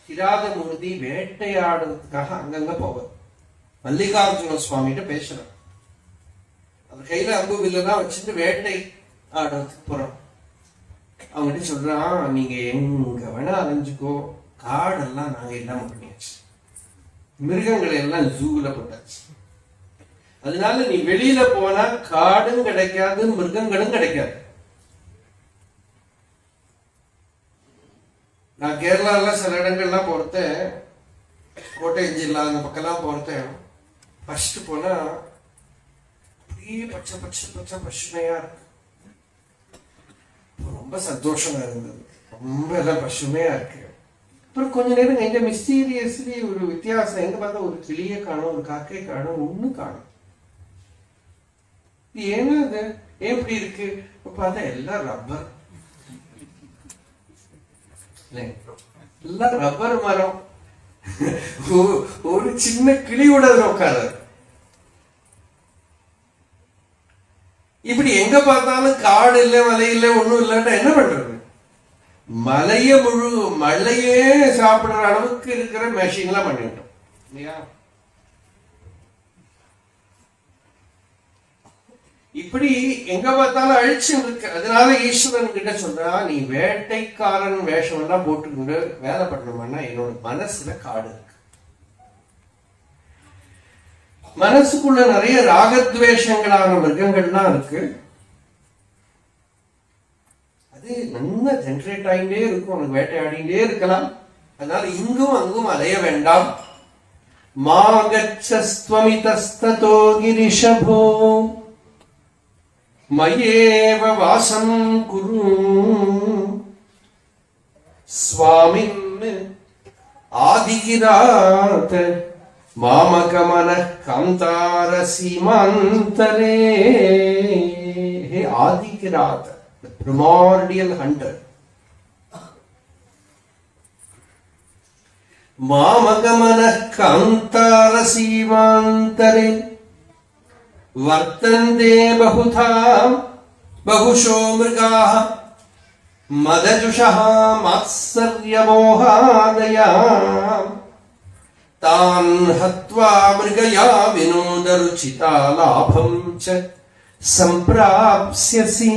B: கிராத மூர்த்தி வேட்டையாடுறதுக்காக அங்கங்க போவ. மல்லிகார்ஜுன சுவாமிகிட்ட பேசுறான். அவர் கையில அம்பு வில்லாம் வச்சுட்டு வேட்டை ஆடுறதுக்கு போறோம். அவங்ககிட்ட சொல்றான், நீங்க எங்க வேணா அலைஞ்சுக்கோ, காடெல்லாம் நாங்க இல்லாம பண்ணியாச்சு, மிருகங்களை எல்லாம் ஜூல போட்டாச்சு. அதனால நீ வெளியில போனா காடும் கிடைக்காது, மிருகங்களும் கிடைக்காது. நான் கேரளால சில இடங்கள்லாம் பொறுத்தேன், கோட்டை ஜில்லா அந்த பக்கம்லாம் பொறுத்தேன். ஃபர்ஸ்ட் போனா அப்படியே பச்சை பச்சை பச்சை பசுமையா இருக்கு. ரொம்ப சந்தோஷமா இருந்தது. ரொம்ப எல்லாம் பசுமையா இருக்கு. அப்புறம் கொஞ்ச நேரம் எங்க மிஸ்டீரியஸ்லி ஒரு வித்தியாசம். எங்க பார்த்தா ஒரு கிளியை காணும், ஒரு காக்கை காணும், ஒண்ணு காணும். ஏன்னா அது ஏன் இப்படி இருக்கு பார்த்தா எல்லாம் ரப்பர், எல்லாம் ரப்பர் மரம். ஒரு சின்ன கிளியோட உட்காரு. இப்படி எங்க பார்த்தாலும் காடு இல்லை, மலை இல்லை, ஒண்ணும் இல்லைன்னா என்ன பண்றது? மலையே சாப்பிடுற அளவுக்கு இருக்கிற மெஷின்லாம் பண்ணிட்டோம் இல்லையா? இப்படி எங்க பார்த்தாலும் அழிச்சு இருக்கு. அதனால ஈஸ்வரன் கிட்ட சொல்றா, நீ வேட்டைக்காரன் வேஷம் எல்லாம் போட்டுக்கிட்டு வேலை பண்ணணும்னா என்னோட மனசுல காடு இருக்கு. மனசுக்குள்ள நிறைய ராகத்வேஷங்களான மிருகங்கள்லாம் இருக்கு. அது நல்லா ஜென்ரேட் ஆகிட்டே இருக்கும், உனக்கு வேட்டையாடிட்டே இருக்கலாம். அதனால இங்கும் அங்கும் அலைய வேண்டாம். மாகச்சஸ்த்வமிதஸ்ததோ கிரிஷபோ மயேவ வாசம் குரு ஸ்வாமின் ஆதிகிராத் மாமகமன காந்தார சீமாந்தரே. ஹே ஆதிகிராத், the primordial hunter. மாமகமன காந்தார சீமாந்தரே வர்த்தந்தே பகுதா பகுஷோ மிருகாः மதஜுஷः மாத்சர்யமோகாதயாம் தான் ஹத்வா மிருகயா வினோதருச்சிதா லாபம் ச சம்பிராப்ஸ்யசி.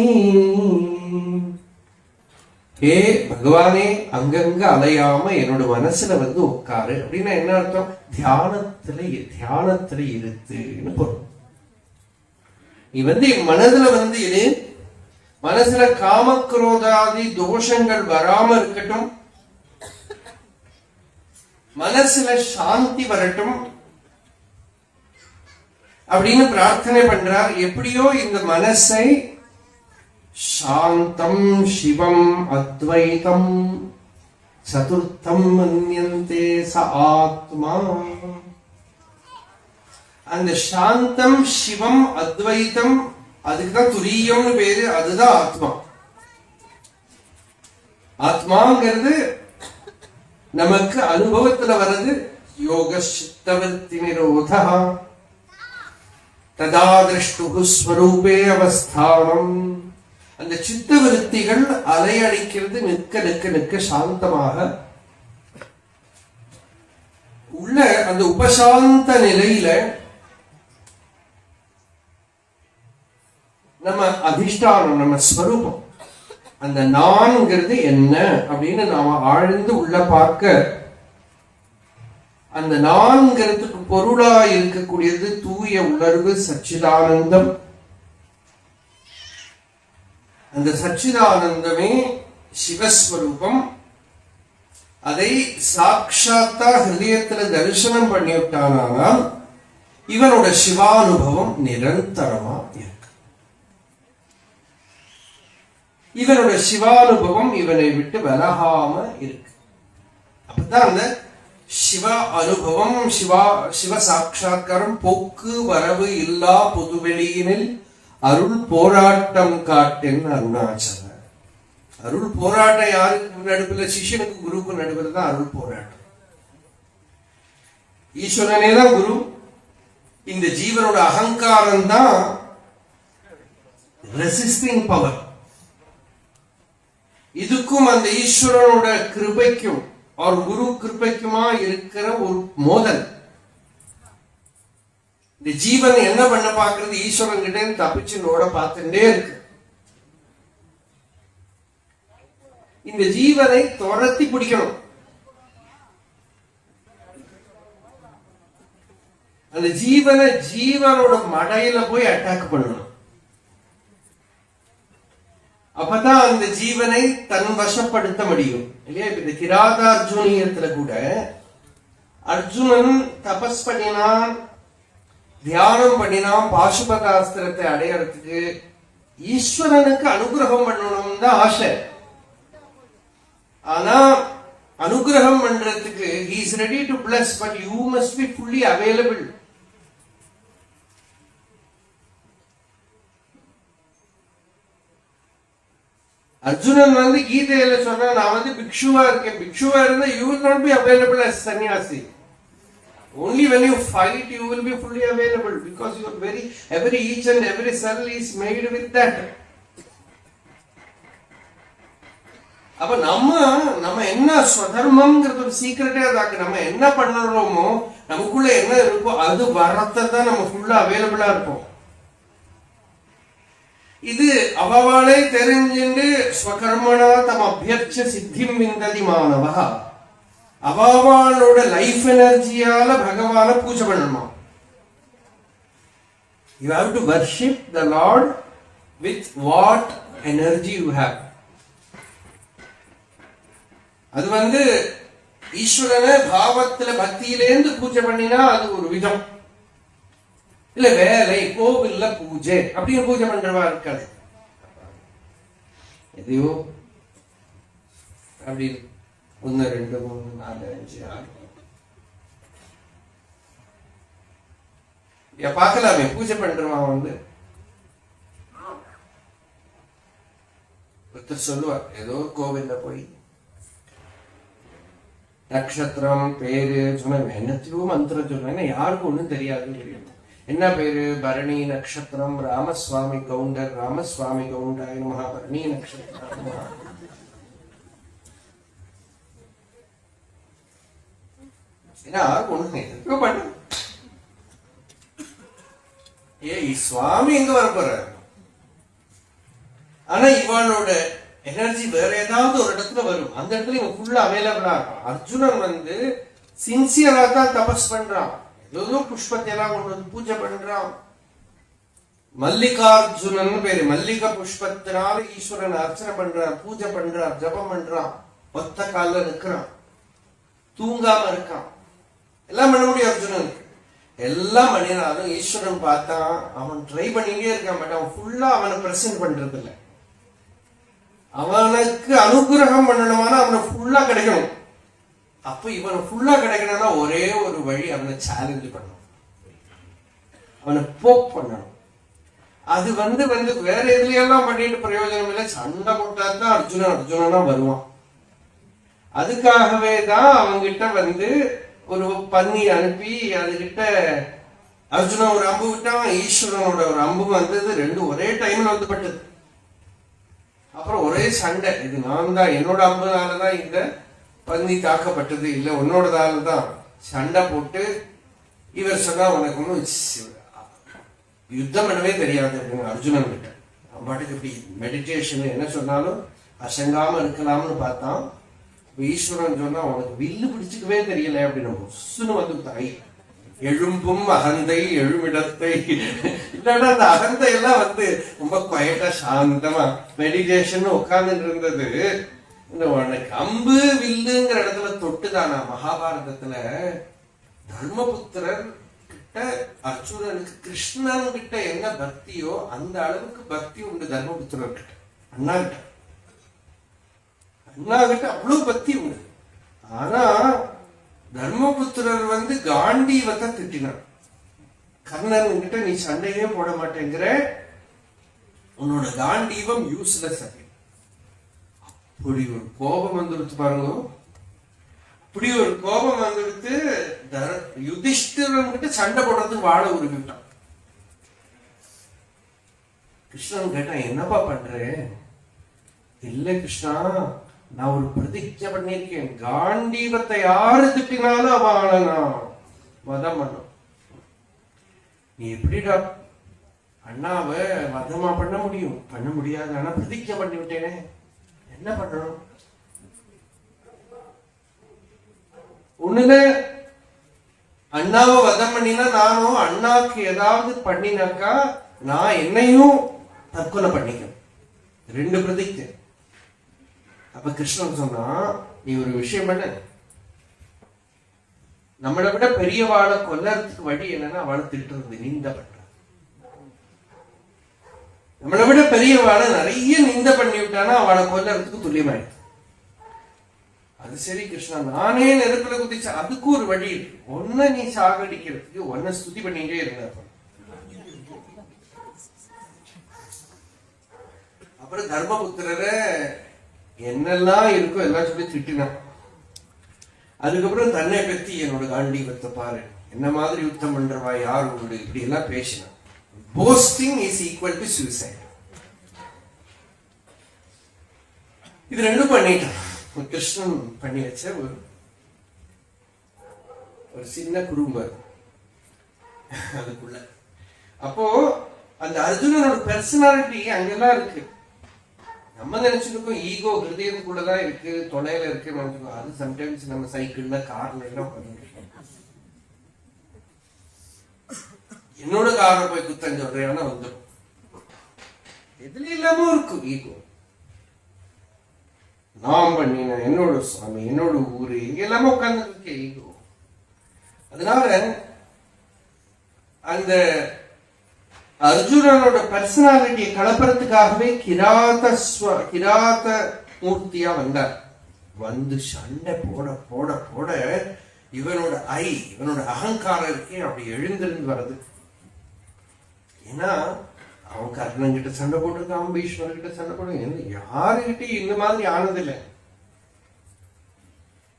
B: ஹே பகவானே, அங்கங்க அலையாம என்னோட மனசுல வந்து உட்காரு. அப்படின்னா என்ன அர்த்தம்? தியானத்துல இருத்துன்னு பொருள். நீ வந்து மனதுல வந்து இரு, மனசுல காமக்ரோதாதி தோஷங்கள் வராம இருக்கட்டும். மனசுல சாந்தி வரட்டும் அப்படின்னு பிரார்த்தனை பண்றார். எப்படியோ இந்த மனசை சாந்தம் சிவம் அத்வைதம் சதுர்த்தம் மன்யந்தே ச ஆத்மா. அந்த சாந்தம் சிவம் அத்வைதம், அதுக்குதான் துரியம்னு பேரு, அதுதான் ஆத்மா. ஆத்மாங்கிறது நமக்கு அனுபவத்துல வர்றது. யோக சித்தவர்த்தி நிரோதா ததா திருஷ்டு ஸ்வரூபே அவஸ்தானம். அந்த சித்த விருத்திகள் அலையடிக்கிறது, நிற்க நிற்க நிற்க சாந்தமாக உள்ள அந்த உபசாந்த நிலையில நம்ம அதிஷ்டானம், நம்ம ஸ்வரூபம், அந்த நான்கிறது என்ன அப்படின்னு நாம ஆழ்ந்து உள்ள பார்க்க, அந்த நான்கிறதுக்கு பொருளா இருக்கக்கூடியது தூய உணர்வு சச்சிதானந்தம். அந்த சச்சிதானந்தமே சிவஸ்வரூபம். அதை சாட்சாத்தா ஹிருதயத்துல தரிசனம் பண்ணிவிட்டானால் இவனோட சிவானுபவம் நிரந்தரமா இருக்கு. இவனோட சிவானுபவம் இவனை விட்டு விலகாம இருக்கு. அப்பதான் அந்த சிவ அனுபவம், சிவ சாட்சாத்காரம். போக்கு வரவு இல்லா பொதுவெளியினில் அருள் போராட்டம் காட்டின் அருணாச்சல. அருள் போராட்டம் யாருக்கு நடுவில்? சிஷ்யனுக்கு குருவுக்கு நடுவில் தான் அருள் போராட்டம். ஈஸ்வரனே தான் குரு. இந்த ஜீவனோட அகங்காரம் தான் ரெசிஸ்டிங் பவர். இதுக்கும் அந்த ஈஸ்வரனோட கிருபைக்கும் அவர் குரு கிருபைக்குமா இருக்கிற ஒரு மோதல். இந்த ஜீவன் என்ன பண்ண பாக்குறது? ஈஸ்வரன் கிட்ட தப்பிச்சு நோட பார்த்துட்டே இருக்கு. இந்த ஜீவனை துரத்தி பிடிக்கணும். அந்த ஜீவனை ஜீவனோட மடையில போய் அட்டாக் பண்ணணும். அப்பதான் அந்த ஜீவனை தன் வசப்படுத்த முடியும் இல்லையா? இப்ப இந்த கிராதார்ஜுனியத்துல கூட அர்ஜுனன் தபஸ் பண்ணினான், தியானம் பண்ணினான், பாசுபதாஸ்திரத்தை அடையறதுக்கு. ஈஸ்வரனுக்கு அனுகிரகம் பண்ணணும் தான் ஆசை. ஆனா அனுகிரகம் பண்றதுக்கு he is ready to bless, but you must be fully available. Arjunan வந்து கீதையில சொன்னா, நான் வந்து பிக்ஷுவா இருக்கேன். பிக்ஷுவா இருந்தா you will not be available as sannyasi. Only when you fight you will be fully available, because your every each and every cell is made with that. அப்ப நம்ம என்ன ஸ்வதர்மம்ங்கிறது ஒரு சீக்கிரட்டே அதாக்கு. நம்ம என்ன பண்ணுறோமோ, நமக்குள்ள என்ன இருக்கோ அது வரத்தை தான் நம்ம ஃபுல்லா அவைலபிளா இருப்போம். இது அவவாளே தெரிஞ்சுண்டு ஸ்வகர்மனா தம் அபியர்ச்ச சித்திம் விந்ததி மாணவா. அவவாளோட லைஃப் எனர்ஜியால பகவான பூஜை பண்ணணுமா. You have to worship the Lord with what energy you have. அது வந்து ஈஸ்வரனை பாவத்துல பக்தியிலேந்து பூஜை பண்ணினா அது ஒரு விதம். இல்ல வேலை கோவில்ல பூஜை அப்படின்னு பூஜை பண்றவா இருக்காது. எதையோ அப்படி 1 2 3 4 5 6 பார்க்கலாமே பூஜை பண்றவன் வந்து ஒருத்தர் சொல்லுவார், ஏதோ கோவில்ல போய் நட்சத்திரம் பேரு சொன்ன என்னத்தையோ மந்திரம் சொல்லுவேன், யாருக்கும் ஒண்ணும் தெரியாதுன்னு தெரியும். என்ன பேரு? பரணி நட்சத்திரம், ராமசுவாமி கவுண்டர், ராமசுவாமி கவுண்டாய நமஹ, பரணி நட்சத்திரம். ஒண்ணு பண்ண சுவாமி எங்க வர போறாரு? ஆனா இவனோட எனர்ஜி வேற ஏதாவது ஒரு இடத்துல வரும். அந்த இடத்துல இவன் ஃபுல்லா அவைலபிளா இருக்கான். அர்ஜுனன் வந்து சின்சியரா தான் தபஸ் பண்றான். ஏதோ புஷ்பத்தை எல்லாம் கொண்டு வந்து பூஜை பண்றான். மல்லிகார்ஜுனன் பேரு. மல்லிகா புஷ்பத்தினால ஈஸ்வரன் அர்ச்சனை பண்றான், பூஜை பண்றான், ஜபம் பண்றான், ஒத்த கால நிற்கிறான். தூங்காம இருக்கான். எல்லாம் பண்ண முடியும் அர்ஜுனனுக்கு, எல்லாம் பண்ணினாலும் ஈஸ்வரன் பார்த்தான், அவன் ட்ரை பண்ணிட்டே இருக்கான். பட் அவன் ஃபுல்லா அவனை பிரசன்ட் பண்றது இல்லை. அவனுக்கு அனுகிரகம் பண்ணணுமானா அவனை ஃபுல்லா கிடைக்கணும். அப்ப இவனை ஃபுல்லா கிடைக்கணும்னா ஒரே ஒரு வழி, அவனை சேலஞ்சு பண்ணணும், அவனை போக் பண்ணணும். அது வந்து வேற எதுலையெல்லாம் பண்ணிட்டு பிரயோஜனம் இல்லை. சண்டை போட்டாதான் அர்ஜுனனா வருவான். அதுக்காகவே தான் அவங்கிட்ட ஒரு பன்னி அனுப்பி அதுகிட்ட அர்ஜுனன் ஒரு அம்பு விட்டான், ஈஸ்வரனோட ஒரு அம்பு வந்தது. ரெண்டும் ஒரே டைம்ல பட்டது. அப்புறம் ஒரே சண்டை. இது நான் தான், என்னோட அம்புனாலதான் இந்த பன்னி தாக்கப்பட்டது, இல்ல உன்னோடதால தான். சண்டை போட்டு இவர் சொன்னா உனக்கு ஒன்னும் யுத்தம் பண்ணவே தெரியாது அப்படின்னு அர்ஜுனன் கிட்ட. பாட்டுக்கு இப்படி மெடிடேஷன் என்ன சொன்னாலும் அசங்காம இருக்கலாம்னு பார்த்தான். ஈஸ்வரன் சொன்னா உனக்கு வில்லு பிடிச்சுக்கவே தெரியல அப்படின்னு தாய் எழும்பும் அகந்தை எழுமிடத்தை. இல்லைன்னா அந்த அகந்தை எல்லாம் ரொம்ப குவைட்டா சாந்தமா மெடிடேஷன் உட்கார்ந்துட்டு இருந்தது. உனக்கு அம்பு வில்லுங்கிற இடத்துல தொட்டுதானா மகாபாரதத்துல தர்மபுத்திரர் கிட்ட அர்ஜுனனுக்கு கிருஷ்ணன் கிட்ட என்ன பக்தியோ அந்த அளவுக்கு பக்தி உண்டு தர்மபுத்திரர் கிட்ட. அண்ணா கிட்ட அவ்வளவு பக்தி உண்டு. ஆனா தர்மபுத்திரர் காண்டீவத்தை திட்டினார். கர்ணன் கிட்ட நீ சண்டையே போட மாட்டேங்கிற, உன்னோட காண்டீவம் யூஸ்லெஸ். அப்படி ஒரு கோபம் வந்துடுத்து பாருங்க. இப்படி ஒரு கோபம் வந்துடுத்து யுதிஷ்டிரன் கிட்ட சண்டை போடுறதுக்கு வாழ உருவிட்டான். கிருஷ்ணன் கேட்டான், என்னப்பா பண்றேன்? இல்ல கிருஷ்ணா, நான் ஒரு பிரதிஜை பண்ணிருக்கேன், காண்டீவத்தை யாரு திட்டினாலும் அவனை நான் வதம் பண்ணும். நீ எப்படிடா அண்ணாவை வதமா பண்ண முடியும்? பண்ண முடியாது. ஆனா பிரதிஜை பண்ணி விட்டேனே, என்ன பண்ணணும்? ஒண்ணுல அண்ணாவை வதம் பண்ணினா நானும் அண்ணாக்கு ஏதாவது பண்ணினாக்கா நான் என்னையும் தற்கொலை பண்ணிக்கணும். ரெண்டு பிரதிஜை. அப்ப கிருஷ்ணன் சொன்னா, நீ ஒரு விஷயம் பண்ண, நம்மளை விட பெரியவாளை கொல்லறதுக்கு வழி என்னன்னா அவளை திட்டுறது, நிந்த பண்ற. நம்மளை விட பெரியவாளை நிறைய நிந்த பண்ணி விட்டானா அவளை கொல்லறதுக்கு துல்லியமாயிடுது. அது சரி கிருஷ்ணா, நானே நெருப்புல குதிச்ச, அதுக்கு ஒரு வழி இருக்கு. ஒன்ன நீ சாகடிக்கிறதுக்கு ஒன்ன ஸ்துதி பண்ணிட்டே இருந்த. அப்புறம் தர்மபுத்திரரை என்னெல்லாம் இருக்கோ எல்லாம் சொல்லி திட்டினான். அதுக்கப்புறம் தன்னை பத்தி என்னோட காண்டீவத்தை பாரு, என்ன மாதிரி யுத்தம் பண்றவா யார் உண்டு, இப்படி எல்லாம் பேசினான். Posting is equal to suicide. இது ரெண்டும் பண்ணிட்டான். கிருஷ்ணன் பண்ணி வச்ச ஒரு சின்ன குறும்பு அதுக்குள்ள. அப்போ அந்த அர்ஜுனனோட பெர்சனாலிட்டி அங்கெல்லாம் இருக்கு. நம்ம நினைச்சிருக்கோம் ஈகோ ஹிருதயத்துக்குள்ளதான் இருக்கு, தொலைல இருக்கு நினைச்சிருக்கோம். அது சம்டைம்ஸ் நம்ம சைக்கிள்ல கார்ல எல்லாம் பண்ணிருக்கோம். என்னோட காரை போய் குத்தம் சொல்றேன்னா வந்துடும். எதுல இல்லாம இருக்கும் ஈகோ. நான் பண்ணின, என்னோட சுவாமி, என்னோட ஊரு, இங்க எல்லாமே உட்கார்ந்து இருக்கேன் ஈகோ. அதனால அந்த அர்ஜுனனோட பர்சனாலிட்டியை கலப்பறதுக்காகவே கிராத மூர்த்தியா வந்தார். சண்டை போட போட போட இவனோட இவனோட அகங்காரம் இருக்கே அப்படி எழுந்திருந்து வர்றது. ஏன்னா அவன் கர்ணன் கிட்ட சண்டை போட்டிருக்கான், பீஷ்மர் கிட்ட சண்டை போட்டு, யாருகிட்ட இந்த மாதிரி ஆனதில்லை.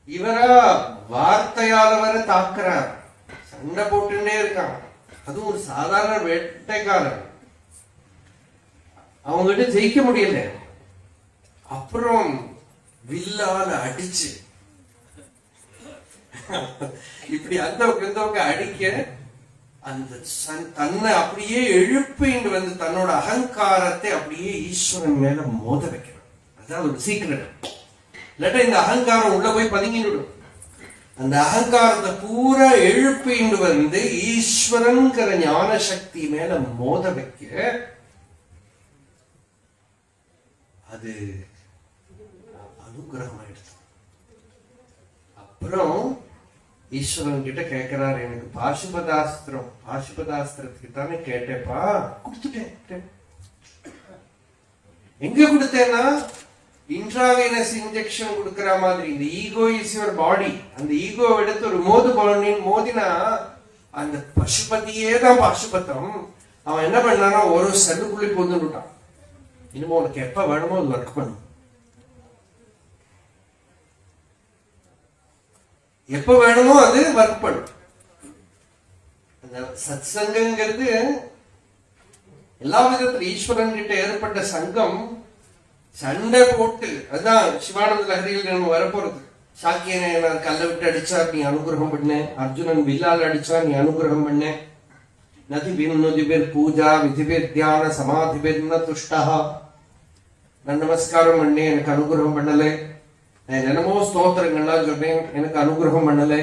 B: இவரா வார்த்தையால வர தாக்குறார், சண்டை போட்டுட்டே இருக்கான். அதுவும் ஒரு சாதாரண வேட்டைக்காரன், அவங்ககிட்ட ஜெயிக்க முடியல. அப்புறம் வில்லால அடிச்சு இப்படி அந்த அடிக்க அந்த தன்னை அப்படியே எழுப்பிண்டு தன்னோட அகங்காரத்தை அப்படியே ஈஸ்வரன் மேல மோத வைக்கணும். அதான் ஒரு சீக்கிரம். இல்லாட்டா இந்த அகங்காரம் உள்ள போய் பதுங்கிடும். அந்த அகங்காரத்தை பூரா எழுப்பிண்டு ஈஸ்வரன்கிற ஞான சக்தி மேல மோத வைக்க அது அனுகிரகம் ஆயிடுச்சு. அப்புறம் ஈஸ்வரன் கிட்ட கேட்கிறாரு, எனக்கு பாசுபதாஸ்திரத்துக்கு தானே கேட்டேப்பா, கொடுத்துட்டேன். எங்க கொடுத்தேன்னா இன்ட்ராவேனஸ் இன்ஜெக்ஷன் கொடுக்கிற மாதிரி. இந்த ஈகோ இஸ் யுவர் பாடி. அந்த ஈகோ எடுத்து ஒரு மோதினா அந்த பசுபதியே தான் பாசுபதம். அவன் என்ன பண்ணானா ஒரு செல்லுக்குள்ளே போந்துட்டான். இனிமே உனக்கு எப்ப வேணுமோ அது ஒர்க் பண்ணும், எப்ப வேணுமோ அது ஒர்க் பண்ணும். அந்த சத் சங்கங்கிறது எல்லா விதத்துல ஈஸ்வரன் கிட்ட ஏற்பட்ட சங்கம். சண்டை போட்டு, அதுதான் சிவானந்த லஹரியில் நம்ம வரப்போறது. சாக்கியனை கல்ல விட்டு அடிச்சார், நீ அனுகிரகம் பண்ண. அர்ஜுனன் வில்லால் அடிச்சா, நீ அனுகிரகம் பண்ண. நதிபிர் பூஜா விதிபிர் தியான சமாதிபிர் ந துஷ்டா. நான் நமஸ்காரம் பண்ணேன், எனக்கு அனுகிரகம் பண்ணல. நான் என்னமோ ஸ்தோத்திரங்கள்லாம் சொன்னேன், எனக்கு அனுகிரகம் பண்ணல.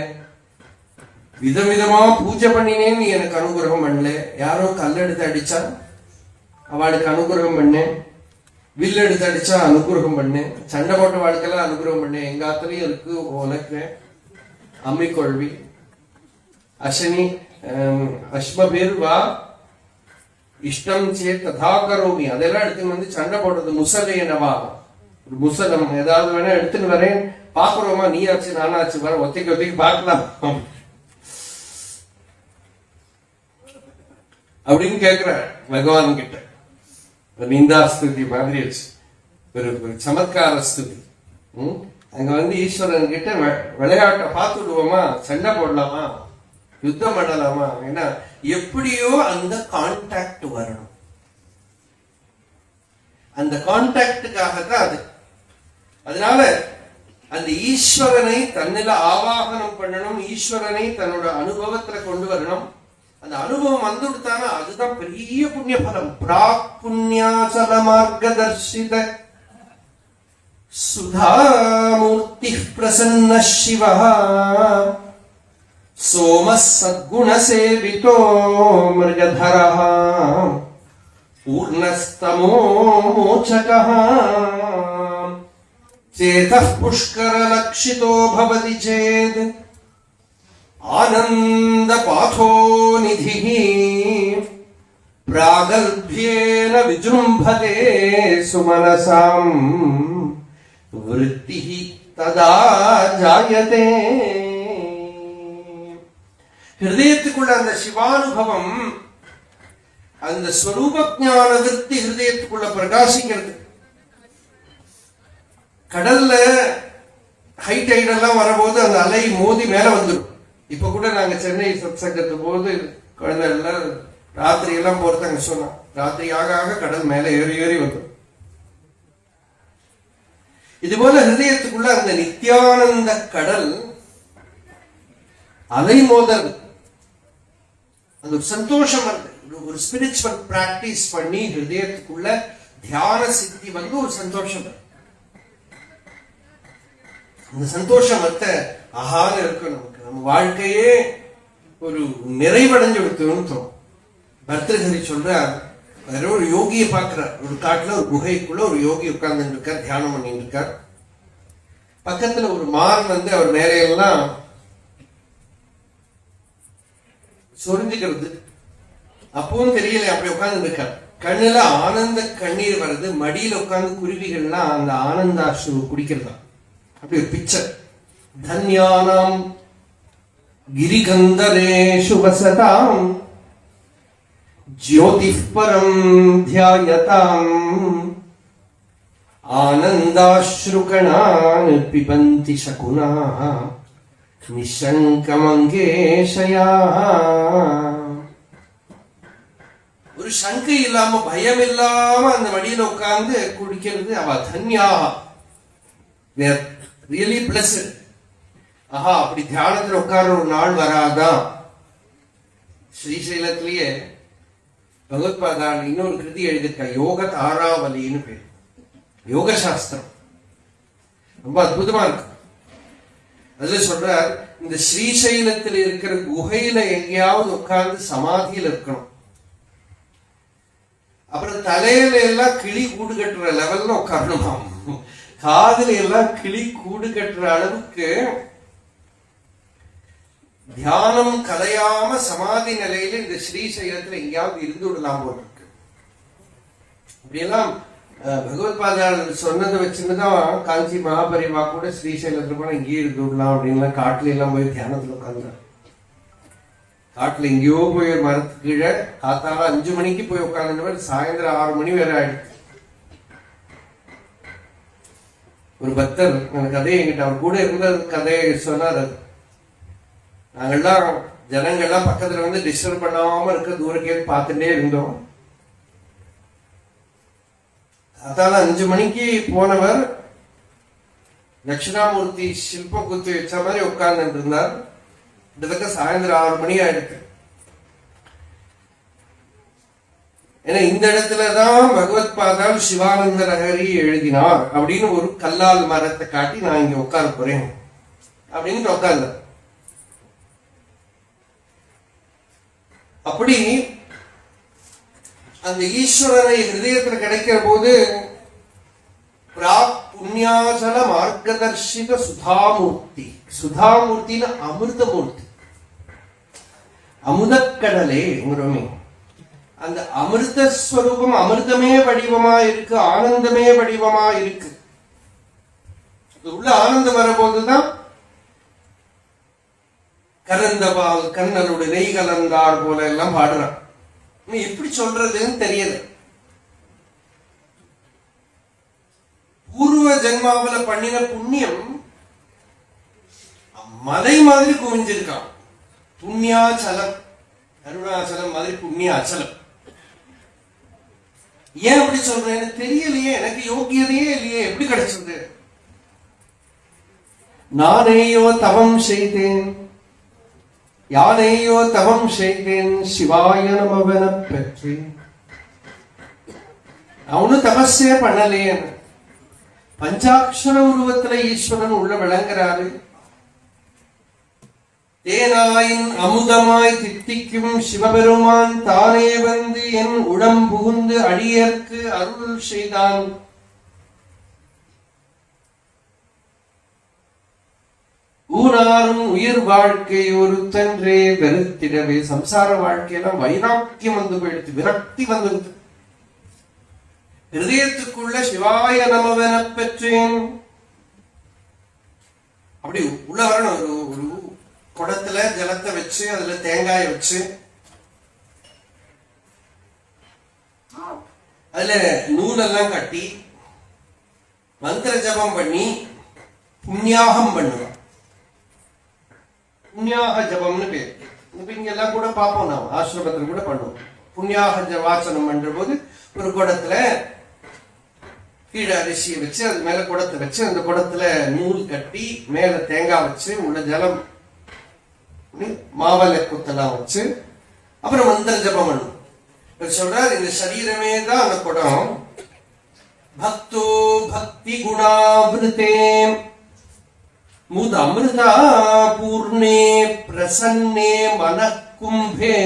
B: விதவிதமா பூஜை பண்ணினேன், நீ எனக்கு அனுகிரகம் பண்ணல. யாரோ கல்லெடுத்து அடிச்சா அவளுக்கு அனுகிரகம் பண்ணேன். வில் எடுத்து அடிச்சா அனுகிரகம் பண்ணேன். சண்டை போட்ட வாழ்க்கையெல்லாம் அனுகிரகம் பண்ணேன். எங்க ஆத்திரையும் இருக்கு உனக்கு அம்மிக்கொள்வி அசனி அஸ்மபிர்வா இஷ்டம் சே ததா கரோமி. அதெல்லாம் எடுத்துன்னு வந்து சண்டை போடுறது. முசலையனவா, ஒரு முசலம் ஏதாவது வேணா எடுத்துன்னு வரேன், பாக்குறோமா, நீ ஆச்சு நானாச்சு, வர ஒத்தைக்கு பார்க்கலாம் அப்படின்னு கேட்கிற பகவான் கிட்ட. நிந்தா ஸ்துதி மாதிரி வச்சு ஒரு சமத்கார ஸ்துதி. அங்க வந்து ஈஸ்வரன் கிட்ட விளையாட்ட பார்த்து விடுவோமா, சண்டை போடலாமா, யுத்தம் பண்ணலாமா, ஏன்னா எப்படியோ அந்த கான்டாக்ட் வரணும். அந்த கான்டாக்டுக்காகத்தான் அது. அதனால அந்த ஈஸ்வரனை தன்னில ஆவாகனம் பண்ணணும், ஈஸ்வரனை தன்னோட அனுபவத்துல கொண்டு வரணும். அந்த அனுபவம் வந்துட்டானா அதுதான் பெரிய புண்ணிய பலம். பிராக் புண்ணியாச்சல மார்கதர்ஷித சுதாமூர்த்தி பிரசன்ன சிவ சோம சத்குண சேவிதோ மிருகதரஹ பூர்ணஸ்தமோ மோச்சகஹ சேதः புஷ்கர லக்ஷிதோ பவதி சேத் ஆனந்த பாதோ நிதிஹ பிராகல்ப்யேன விஜృంభதே சுமனசாம் விருத்திஹ ததா ஜாயதே. ஹிருதயத்துக்குள்ள அந்த சிவானுபவம், அந்த ஸ்வரூப ஞான விருத்தி ஹிருதயத்துக்குள்ள பிரகாசிக்கிறது. கடல்ல ஹை டைட் எல்லாம் வரபோது அந்த அலை மோதி மேல வந்துடும். இப்ப கூட நாங்க சென்னை சத்சங்கத்து போது குழந்தை எல்லாம் ராத்திரி எல்லாம் போறதாங்க சொன்னோம். ராத்திரி ஆக கடல் மேல ஏறி வந்துடும். இது போல ஹிருதயத்துக்குள்ள அந்த நித்யானந்த கடல் அலை மோதல், அந்த ஒரு சந்தோஷம் வருது. ஒரு ஸ்பிரிச்சுவல் பிராக்டிஸ் பண்ணி ஹிருதயத்துக்குள்ள தியான சித்தி வந்து ஒரு சந்தோஷம். அந்த சந்தோஷம் மத்த ஆஹான்னு இருக்கும். நமக்கு நம்ம வாழ்க்கையே ஒரு நிறைவடைஞ்சு கொடுத்தோம்னு தோணும். பர்தஹரி சொல்றார், ஒரு யோகியை பார்க்கிறார். ஒரு காட்டுல ஒரு குகைக்குள்ள ஒரு யோகி உட்கார்ந்து இருக்கார், தியானம் பண்ணிட்டு இருக்கார். பக்கத்துல ஒரு மான் வந்து அவர் மேலையெல்லாம் சொரிஞ்சுக்கிறது. அப்பவும் தெரியல, அப்படி உட்கார்ந்து இருக்கார். கண்ணுல ஆனந்த கண்ணீர் வருது. மடியில உட்கார்ந்து குருவிகள்லாம் அந்த ஆனந்தாசு குடிக்கிறதா. அப்படி ஒரு பிக்சர். தன்யானாம் கிரிகந்தரேஷு வசதாம் ஜோதிஃ பரம் த்யாயதாம் ஆனந்தாஸ்ருகணான் பிபந்தி சகுனாஹ நிஷங்கமங்கேஷயா. ஒரு சங்கை இல்லாம பயம் இல்லாம அந்த மடியில உட்கார்ந்து குடிக்கிறது அவ தன்யா, ரியலி பிளஸ்ட். ஆஹா, அப்படி தியானத்துல உட்கார்ற ஒரு நாள் வராதான். ஸ்ரீசைலத்திலேயே பகவத்பாதான் இன்னொரு கிருதி எழுதியிருக்கா, யோக தாராவலின்னு பேர். யோக சாஸ்திரம் ரொம்ப அற்புதமா இருக்கு. அதுல சொல்றார், இந்த ஸ்ரீசைலத்தில் இருக்கிற குகையில எங்கேயாவது உட்கார்ந்து சமாதியில இருக்கணும். அப்புறம் தலையில எல்லாம் கிளி கூடு கட்டுற லெவல்ல உட்காரணுமா. காதுல எல்லாம் கிளி கூடு கட்டுற அளவுக்கு தியானம் கலையாம சமாதி நிலையில இந்த ஸ்ரீசைலத்துல எங்கேயாவது இருந்து விடலாம் போல இருக்கு. இப்படியெல்லாம் பகவத்பாதாளர் சொன்னதை வச்சுன்னுதான் காஞ்சி மகாபரிவா கூட ஸ்ரீசைலத்துல போனா இங்கேயே இருந்து விடலாம் அப்படின்லாம் காட்டுல எல்லாம் போய் தியானத்துல உட்காந்துறாங்க. காட்டுல எங்கேயோ போய் மரத்துக்கு கீழே காத்தால 5 மணிக்கு போய் உட்காந்துட்டு சாயந்தரம் 6 மணி வேற ஆயிடுச்சு. ஒரு பக்தர் எனக்கு கதையை எங்கிட்ட அவர் கூட இருந்த கதையை சொன்னார். நாங்கள்லாம் ஜனங்கள்லாம் பக்கத்துல வந்து டிஸ்டர்ப் பண்ணாம இருக்க தூரக்கே பார்த்துட்டே இருந்தோம். காத்தால 5 மணிக்கு போனவர் தட்சிணாமூர்த்தி சில்பம் குத்தி வச்ச மாதிரி உட்கார்ந்துட்டு இருந்தார். கிட்டத்தட்ட சாயந்தரம் 6 மணி ஆயிடுச்சு. ஏன்னா இந்த இடத்துலதான் பகவத்பாதால் சிவானந்த நகரி எழுதினார் அப்படின்னு ஒரு கல்லால் மரத்தை காட்டி நான் இங்க உட்கார போறேன் அப்படின்னு உட்கார்ந்த. அப்படி அந்த ஈஸ்வரனை ஹிருதயத்துல கிடைக்கிற போது புண்ணியாச்சல மார்க்கதர்ஷித சுதாமூர்த்தி, சுதாமூர்த்தின்னு அமிர்தமூர்த்தி, அமுதக்கடலே உறமே. அந்த அமிர்தஸ்வரூபம் அமிர்தமே வடிவமா இருக்கு, ஆனந்தமே வடிவமா இருக்கு. உள்ள ஆனந்தம் வரபோதுதான் கலந்தபால் கண்ணனோட நெய் கலந்தார் போல எல்லாம் பாடுறான். எப்படி சொல்றதுன்னு தெரியல. பூர்வ ஜென்மாவில பண்ணின புண்ணியம் மலை மாதிரி குவிஞ்சிருக்கான். புண்ணியாச்சலம், அருணாச்சலம் மாதிரி புண்ணியாச்சலம். ஏன் அப்படி சொல்றேன்னு தெரியலையே, எனக்கு யோகியதையே இல்லையே, எப்படி கிடைச்சது? நானேயோ தவம் செய்தேன், யானேயோ தவம் செய்தேன், சிவாய நமவன பெற்றேன். அவனும் தபஸே பண்ணலையே. பஞ்சாட்சர உருவத்துல ஈஸ்வரன் உள்ள விளங்குறாரு. தேனாயின் அமுதமாய் தித்திக்கும் சிவபெருமான் தானே வந்து என் உடம் புகுந்து அடியர்க்கு அருள் செய்தான். ஊனாரும் உயிர் வாழ்க்கை ஒருத்தன்றே வெறுத்திடவே. சம்சார வாழ்க்கையெல்லாம் வைராக்கியம் வந்து போயிடுச்சு, விரக்தி வந்துடுது. ஹிருதயத்துக்குள்ள சிவாய நமவென பெற்றேன். அப்படி உள்ள வரணும். ஒரு குடத்துல ஜலத்தை வச்சு அதுல தேங்காய வச்சு அதுல நூலெல்லாம் கட்டி மந்திர ஜபம் பண்ணி புண்ணியாகம் பண்ணுவோம். புண்ணியாக ஜபம்னு பேர். இப்ப இங்க எல்லாம் கூட பார்ப்போம், நாம் ஆசிரமத்தில் கூட பண்ணுவோம். புண்ணியாக வாசனம் பண்ற போது ஒரு குடத்துல கீழே அரிசியை வச்சு அது மேல குடத்தை வச்சு அந்த குடத்துல நூல் கட்டி மேல தேங்காய் வச்சு உள்ள ஜலம் மாவலை குத்தலாம் வச்சு அப்புறம் மந்திர ஜபம் பண்ணும். சொல்றார், இந்த சரீரமே தான் அந்த குடம். பக்தோ பக்தி குணாவிருத்தே முத அமிர்தா பூர்ணே பிரசன்னே மனக்கும்பே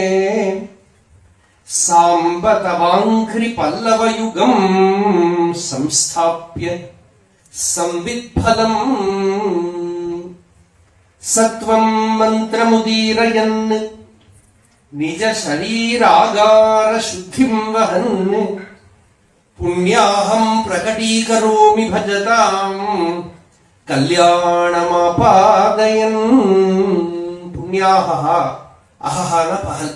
B: சாம்பதவாங்கிரி பல்லவயுகம் சம்ஸ்தாப்ய சம்வித்பலம் சத்வம் மந்திரமுதீரயன் நிஜ சரீராகார சுத்திம் வஹன் புண்ணியாஹம் பிரகடீகரோமி பஜதாம் கல்யாணமாபாதயன். புண்ணியாஹா, அஹஹான பகல்.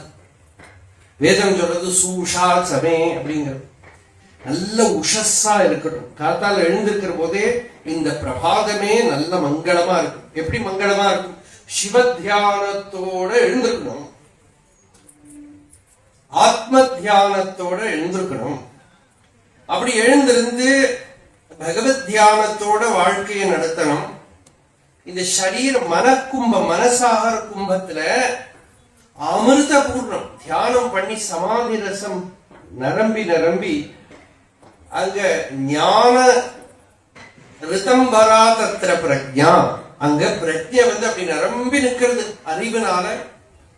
B: வேதம் சொல்றது சூஷா சமே அப்படிங்கிறது. நல்ல உஷஸா இருக்கட்டும். காத்தால எழுந்திருக்கிற போதே இந்த பிரபாதமே நல்ல மங்களமா இருக்கும். எப்படி மங்களமா இருக்கும்? சிவ தியானத்தோட எழுந்திருக்கணும், ஆத்ம தியானத்தோட எழுந்திருக்கணும். அப்படி எழுந்திருந்து பகவத் தியானத்தோட வாழ்க்கையை நடத்தணும். இந்த சரீர மனக்கும்ப மனசாகர கும்பத்துல அமிர்த பூர்ணம் தியானம் பண்ணி சமாதி ரசம் நிரம்பி நிரம்பி அங்க ஞான ரிதம்பரா தத்திர பிரக்ஞா, அங்க பிரக்ஞை வந்து அப்படி நிரம்பி நிற்கிறது அறிவினால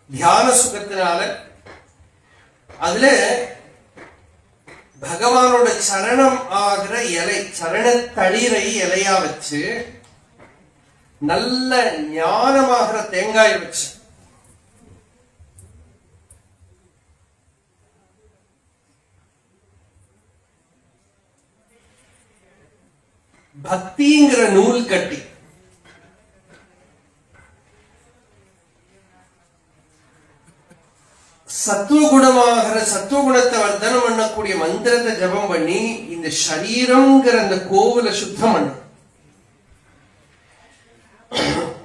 B: தியான சுகத்தினால. அதுல பகவானோட சரணம் ஆகிற இலை, சரண தளிரை இலையா வச்சு நல்ல ஞானமாகிற தேங்காய் வச்சு பக்திங்கிற நூல் கட்டி சத்துவகுணமாகிற சத்துவகுணத்தை வர்த்தனம் பண்ணக்கூடிய மந்திரத்தை ஜபம் பண்ணி இந்த சரீரம்ங்கிற அந்த கோவில சுத்தம் பண்ண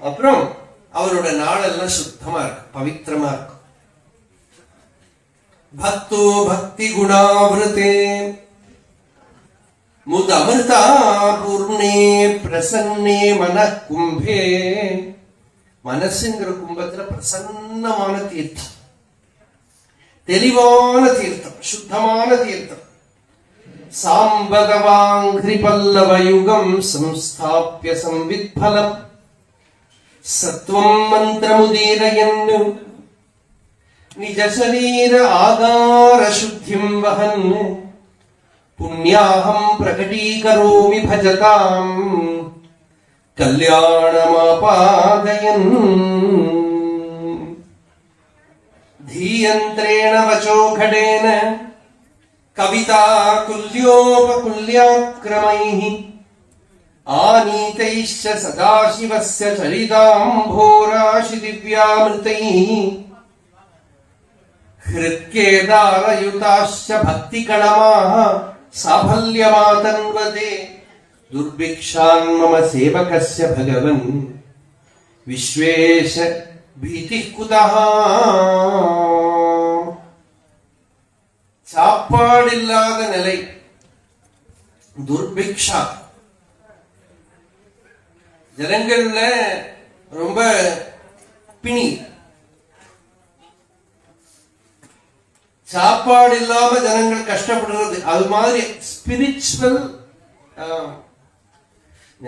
B: அப்புறம் அவரோட நாளெல்லாம் சுத்தமா இருக்கும், பவித்திரமா இருக்கும். பக்தோ பக்தி குணாவிருத்தே முதமிருதா பூர்ணே பிரசன்னே மன கும்பே. மனசுங்கிற கும்பத்துல பிரசன்னமான தீர்த்தம், தெளிவான தீர்த்தம், சுத்தமான தீர்த்தம். சாம்பகவாங்கிரி பல்லவயுகம் சம்ஸ்தாபிய சம்வித்பலம் சத்வம் மந்திரமுதீரயன் நிஜ சரீர ஆகார சுத்திம் வஹன் புண்ணியாஹம் பிரகடீகரோமி பஜதாம் கல்யாணமாபாதயன். धीयन्त्रेण वचोघटेन कविता कुल्योपकुल्याक्रमैः आनीतैश्च सदाशिवस्य चरिताम्भोराशि दिव्यामृतैः हृत्केदारयुताश्च भक्तिकणमाः साफल्यमातन्वते दुर्भिक्षान् मम सेवकस्य भगवन् विश्वेश भीति कुतः. சாப்பாடில்லாத நிலை, துர்பிக்ஷா. ஜனங்கள்ல ரொம்ப பிணி, சாப்பாடு இல்லாம ஜனங்கள் கஷ்டப்படுறது. அது மாதிரி ஸ்பிரிச்சுவல்,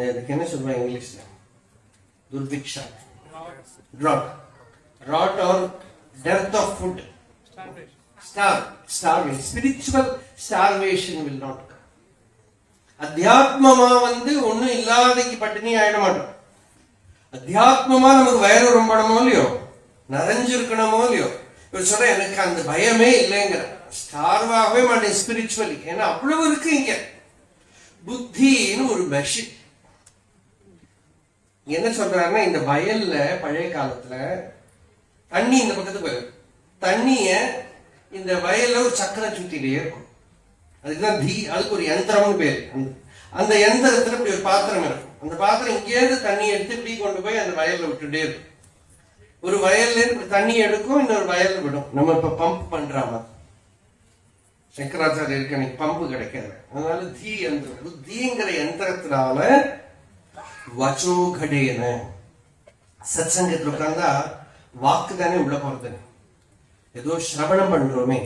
B: இதுக்கு என்ன சொல்றாங்க இங்கிலீஷ்ல, துர்பிக்ஷா, drought or dearth of food, starvation, spiritual starvation will not come. அத்தியாத்மமா ஒண்ணும் இல்லாதைக்கு பட்டினி ஆயிட மாட்டோம். அத்தியாத்மமா நமக்கு வயிறு ரொம்பணுமோ இல்லையோ, நிறைஞ்சிருக்கணுமோ இல்லையோ. இவர் சொல்ற எனக்கு அந்த பயமே இல்லைங்கிற, ஸ்டார்வாகவே மாட்டேன் ஸ்பிரிச்சுவலி. ஏன்னா அவ்வளவு இருக்கு இங்க. புத்தின்னு ஒரு மெஷின். என்ன சொல்றாருன்னா, இந்த வயல்ல பழைய காலத்துல தண்ணி இந்த பக்கத்துக்கு போயிடும். தண்ணிய இந்த வயல்ல ஒரு சக்கரம் சுத்திட்டே இருக்கும். அதுக்குதான் அதுக்கு ஒரு யந்திரம்னு பேரு. அந்த யந்திரத்துல இப்படி ஒரு பாத்திரம் இருக்கும். அந்த பாத்திரம் இங்கேருந்து தண்ணி எடுத்து இப்படி கொண்டு போய் அந்த வயல்ல விட்டுட்டே இருக்கும். ஒரு வயல்ல இருந்து தண்ணி எடுக்கும், இன்னொரு வயல்ல விடும். நம்ம இப்ப பம்ப் பண்றாம, சங்கராச்சாரிய இருக்கு, எனக்கு பம்பு கிடைக்காது. அதனால யந்திரம், புத்திங்கிற யந்திரத்தினால வச்சோகடேன. சத்சங்கத்துல உட்கார்ந்தா வாக்கு தானே உள்ள போறது. ஏதோ சிரவணம் பண்றோமே,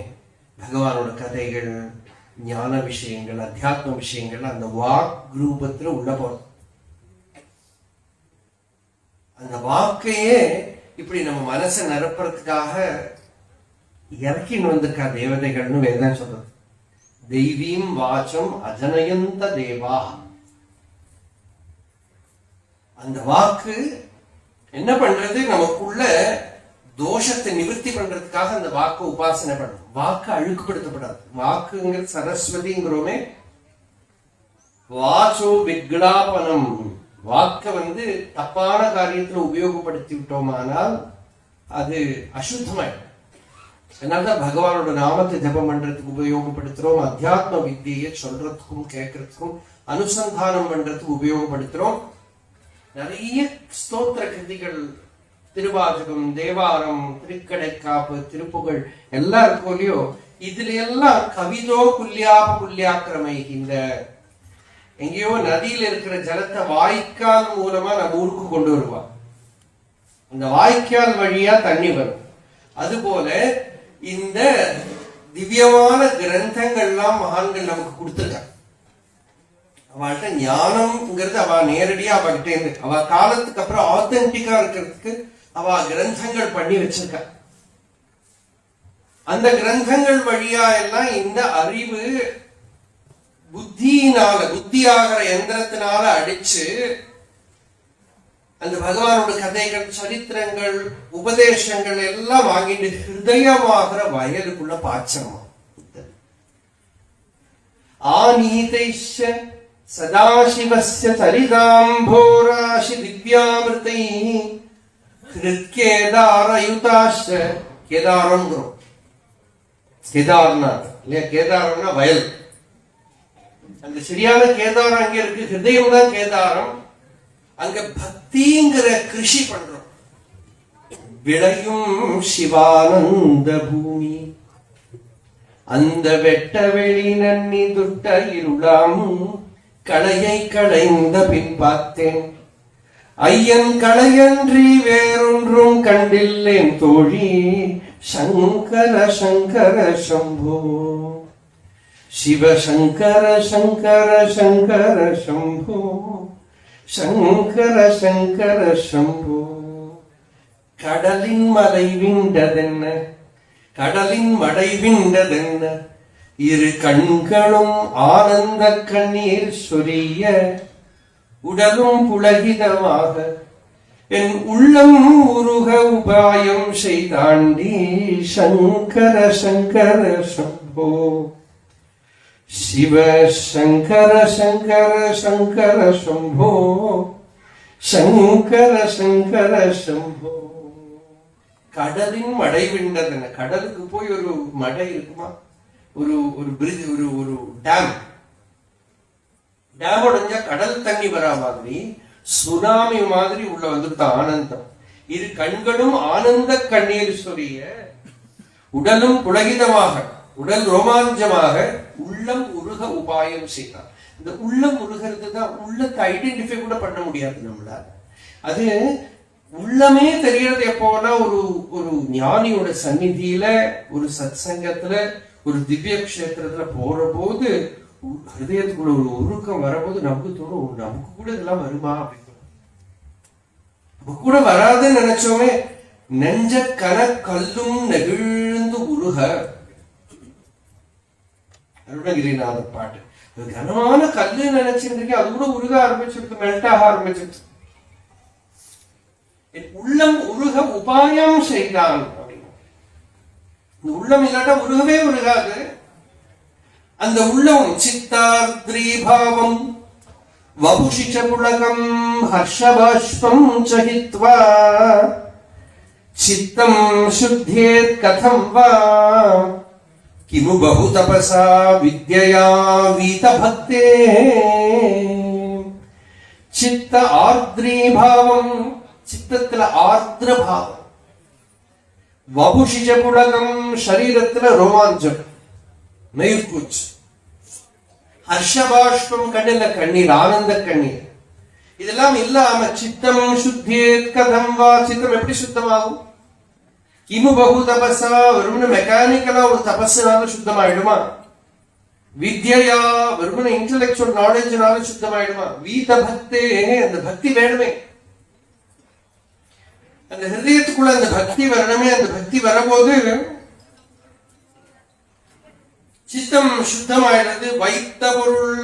B: பகவானோட கதைகள், ஞான விஷயங்கள், அத்தியாத்ம விஷயங்கள், அந்த வாக் ரூபத்துல உள்ள போறது. அந்த வாக்கையே இப்படி நம்ம மனசை நிரப்புறதுக்காக இறக்கின்னு வந்திருக்கா தேவதைகள்னு வேதம் சொல்றது. தெய்வீம் வாச்சம் அஜனயந்த தேவா. அந்த வாக்கு என்ன பண்றது, நமக்குள்ள தோஷத்தை நிவர்த்தி பண்றதுக்காக அந்த வாக்கு உபாசனை பண்ணும். வாக்கு அழுக்குப்படுத்தப்படாது. வாக்குங்கிறது சரஸ்வதிங்கிறோமே, வாச்சோ விக்லாபனம். வாக்க தப்பான காரியத்துல உபயோகப்படுத்தி விட்டோமானால் அது அசுத்தமாயிடும். அதனாலதான் பகவானோட நாமத்தை ஜபம் பண்றதுக்கு உபயோகப்படுத்துறோம். அத்தியாத்ம வித்தியை சொல்றதுக்கும் கேட்கறதுக்கும் அனுசந்தானம் பண்றதுக்கு உபயோகப்படுத்துறோம். நிறைய ஸ்தோத்திர கிருதிகள், திருவாசகம், தேவாரம், திருக்கடைக்காப்பு, திருப்புகழ் எல்லாம் இருக்கும் இல்லையோ. இதுல எல்லாம் கவிதோ குல்யாப குல்யாக்கிரமை. இந்த எங்கேயோ நதியில இருக்கிற ஜலத்தை வாய்க்கால் மூலமா நம்ம ஊருக்கு கொண்டு வருவா. அந்த வாய்க்கால் வழியா தண்ணி வரும். அதுபோல இந்த திவ்யமான கிரந்தங்கள்லாம் மகான்கள் நமக்கு கொடுத்துருக்காங்க. அவள்கிட்ட ஞானம்ங்கிறது அவ நேரடியா அவகிட்ட இருந்து, அவ காலத்துக்கு அப்புறம் ஆத்தென்டிக்கா இருக்கிறதுக்கு அவ கிரந்தங்கள் பண்ணி வச்சிருக்க. அந்த கிரந்தங்கள் வழியா எல்லாம் இந்த அறிவு புத்தியினால, புத்தியாகிற யந்திரத்தினால அடிச்சு அந்த பகவானோட கதைகள், சரித்திரங்கள், உபதேசங்கள் எல்லாம் வாங்கிட்டு ஹிருதயமாகிற வயலுக்குள்ள பாய்ச்சமா. ஆநீதைஷ சதாசிவஸ்ய சரிதாம்போராசி திவ்யாமிருதை கிருத்கேதாரயுதாஸ்ய. கேதாரம்ங்கிறோம், கேதார்நாத் இல்லையா? கேதாரம்னா வயல். அந்த சரியான கேதாரம் அங்க இருக்கு, ஹிருதயம் தான் கேதாரம். அங்க பக்திங்கிற கிருஷி பண்றோம். விளையும் சிவானந்த பூமி அந்த வெட்ட வெளி நன்னி துட்ட இருளாம் களையை களைந்த பின் பார்த்தேன் ஐயன் களையன்றி வேறொன்றும் கண்டில்லேன் தோழி சங்கர சங்கர சம்போ சிவ சங்கர சங்கர சங்கர சம்போ சங்கர சங்கர சம்போ. கடலின் மலை விண்டதென்ன கடலின் மடை விண்டதென்ன இரு கண்களும் ஆனந்த கண்ணீர் சொரிய உடலும் புலகிதமாக என் உள்ளம் உருக உபாயம் செய்தாண்டி சங்கர சங்கர சம்போ சிவ சங்கர சங்கர சங்கர சம்போ சங்கர சங்கர சம்போ. கடலின் மடை விண்டதென்ன. கடலுக்கு போய் ஒரு மடை இருக்குமா, ஒரு ஒரு பிரிட்ஜ், ஒரு ஒரு டேம் உடைஞ்சா கடல் தண்ணி வரா மாதிரி சுனாமி மாதிரி உள்ள வந்துட்டு ஆனந்தம். இரு கண்களும் ஆனந்த கண்ணீர் சொரிய உடலும் புலகிதமாக உடல் ரோமாஞ்சமாக உள்ளம் உருக உபாயம் செய்தார். இந்த உள்ளம் உருகிறது தான். உள்ளத்தை ஐடென்டிஃபை கூட பண்ண முடியாது நம்மளால. அது உள்ளமே தெரியறது எப்போனா ஒரு ஒரு ஞானியோட சந்நிதியில, ஒரு சத் சங்கத்துல, ஒரு திவ்ய கஷேத்திரத்துல போற போது ஹிருதயத்துக்குள்ள ஒரு உருக்கம் வரும்போது நமக்கு தோணும், நமக்கு கூட இதெல்லாம் வருமா அப்படின்னு. நமக்கு கூட வராதுன்னு நினைச்சோமே. நெஞ்ச கன கல்லும் நெகிழ்ந்து உருக அருணகிரிநாதர் பாட்டு. கனமான கல்லு நினைச்சிருக்கேன், அது கூட உருக ஆரம்பிச்சிருக்கு, மெல்ட் ஆக ஆரம்பிச்சிருக்கு. உள்ளம் உருக உபாயம் செய்தான் அப்படின்னு. இந்த உள்ளம் இல்லாட்டா உருகவே உருகாது. அந்த உள்ளம் சித்தாத்ரீபாவம் வபுஷிச்ச புலகம் ஹர்ஷபாஷ்பம் சஹித்வா சித்தம் சுத்தியேத் கதம் வா கிமு பஹு தபசா வித்யயா வீத பக்தே. சித்த ஆர்த்ரீபாவம், சித்தத்துல ஆர்திர பாவம். வபுஷிஜ புலகம், சரீரத்துல ரோமாஞ்சம், மெய்கூச்சு. ஹர்ஷபாஷ்பம், கண்ணில கண்ணீர், ஆனந்த கண்ணீர். இதெல்லாம் இல்லாம சித்தம் சுத்தியேத் கதம் வா, சித்தம் எப்படி சுத்தமாகும்? கிமு பஹு தபசா, வெறுமனே மெக்கானிக்கலா ஒரு தபஸ்னால சுத்தமாயிடுமா? வித்யா, வெறுமனே இன்டெலெக்சுவல் நாலேஜ்னால சுத்தமாயிடுமா? வீத பக்தே, அந்த பக்தி வேணுமே. அந்த ஹிருதயத்துக்குள்ள அந்த பக்தி வரணுமே. அந்த பக்தி வரும்போது சித்தம் சுத்தமாயிடுறது. வைத்த பொருள்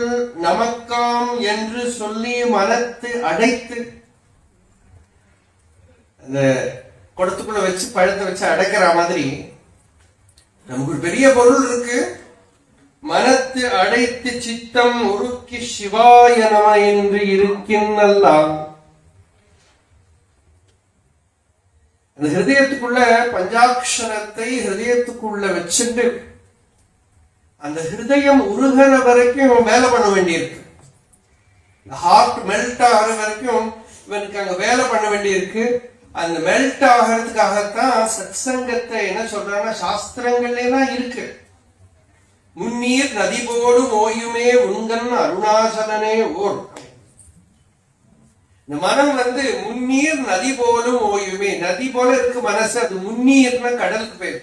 B: நமக்காம் என்று சொல்லி மனத்து அடைத்து, அந்த குடத்துக்குள்ள வச்சு பழத்தை வச்சு அடைக்கிற மாதிரி நமக்கு ஒரு பெரிய பொருள் இருக்கு. மனத்து அடைத்து சித்தம் உருக்கி சிவாய நம என்று இருக்கின்னல்லாம். அந்த ஹிருதயத்துக்குள்ள பஞ்சாட்சரத்தை ஹிருதயத்துக்குள்ள வச்சுட்டு அந்த ஹிருதயம் உருகிற வரைக்கும் வேலை பண்ண வேண்டியிருக்கு. ஹார்ட் மெல்ட் ஆகிற வரைக்கும் இவனுக்கு அங்க வேலை பண்ண வேண்டியிருக்கு. அந்த மெல்ட் ஆகிறதுக்காகத்தான் சத்சங்கத்தை என்ன சொல்றாங்கன்னா, சாஸ்திரங்கள்லாம் இருக்கு. முன்னீர் நதி போடும் ஓயுமே உங்கன் அருணாசலனே ஓர். இந்த மனம் முன்னீர் நதி போலும் ஓயுமே. நதி போல இருக்கு மனசு. அது முன்னீர்னா கடலுக்கு பேர்.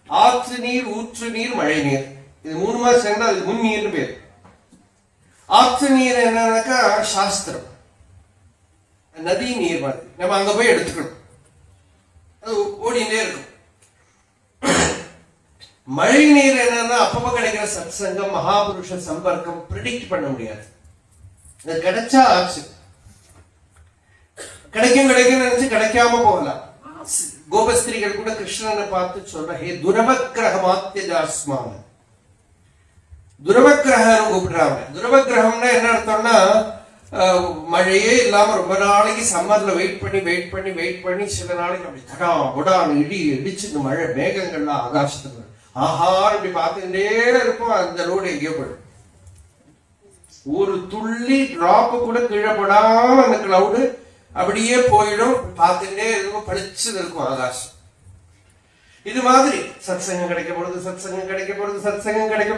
B: ஆற்று நீர், ஊற்று நீர், மழை நீர், இது மூணு மாசம் சேர்ந்தா அது முன்னீர்னு பேர். ஆற்று நீர் என்னன்னாக்கா சாஸ்திரம், நதி நீர் மாதிரி நம்ம அங்க போய் எடுத்துக்கணும், அது ஓடினே இருக்கும். மழை நீர் என்னன்னா அப்பப்ப கிடைக்கிற சத்சங்கம், மகாபுருஷ சம்பர்க்கம், ப்ரெடிக்ட் பண்ண முடியாது. அது கிடைச்சா ஆச்சு, கிடைக்கும் கிடைக்கும் நினைச்சு கிடைக்காம போகலாம். கோபஸ்திரிகள் கூட கிருஷ்ணனை பார்த்து சொல்ற, ஹே துரவக்கிரகமாத்தியஜாஸ்மான, துருவக்கிரகம் கூப்பிடுறாங்க. துருவக்கிரகம்னா என்ன அர்த்தம்னா மழையே இல்லாம ரொம்ப நாளைக்கு சம்மர்ல வெயிட் பண்ணி சில நாளைக்கு அப்படி தடா புடான்னு இடிச்சு இந்த மழை மேகங்கள்லாம் ஆகாசத்துக்கு ஆஹா இப்படி பார்த்துக்கிட்டே இருப்போம். அந்த ரோடு எங்கேயோ போயிடும், ஒரு துள்ளி டிராப் கூட கீழே போடாம அந்த கிளவுடு அப்படியே போயிடும். பார்த்துட்டே இருக்கும், பளிச்சு இருக்கும் ஆகாசம். இது மாதிரி சத்சங்கம் கிடைக்க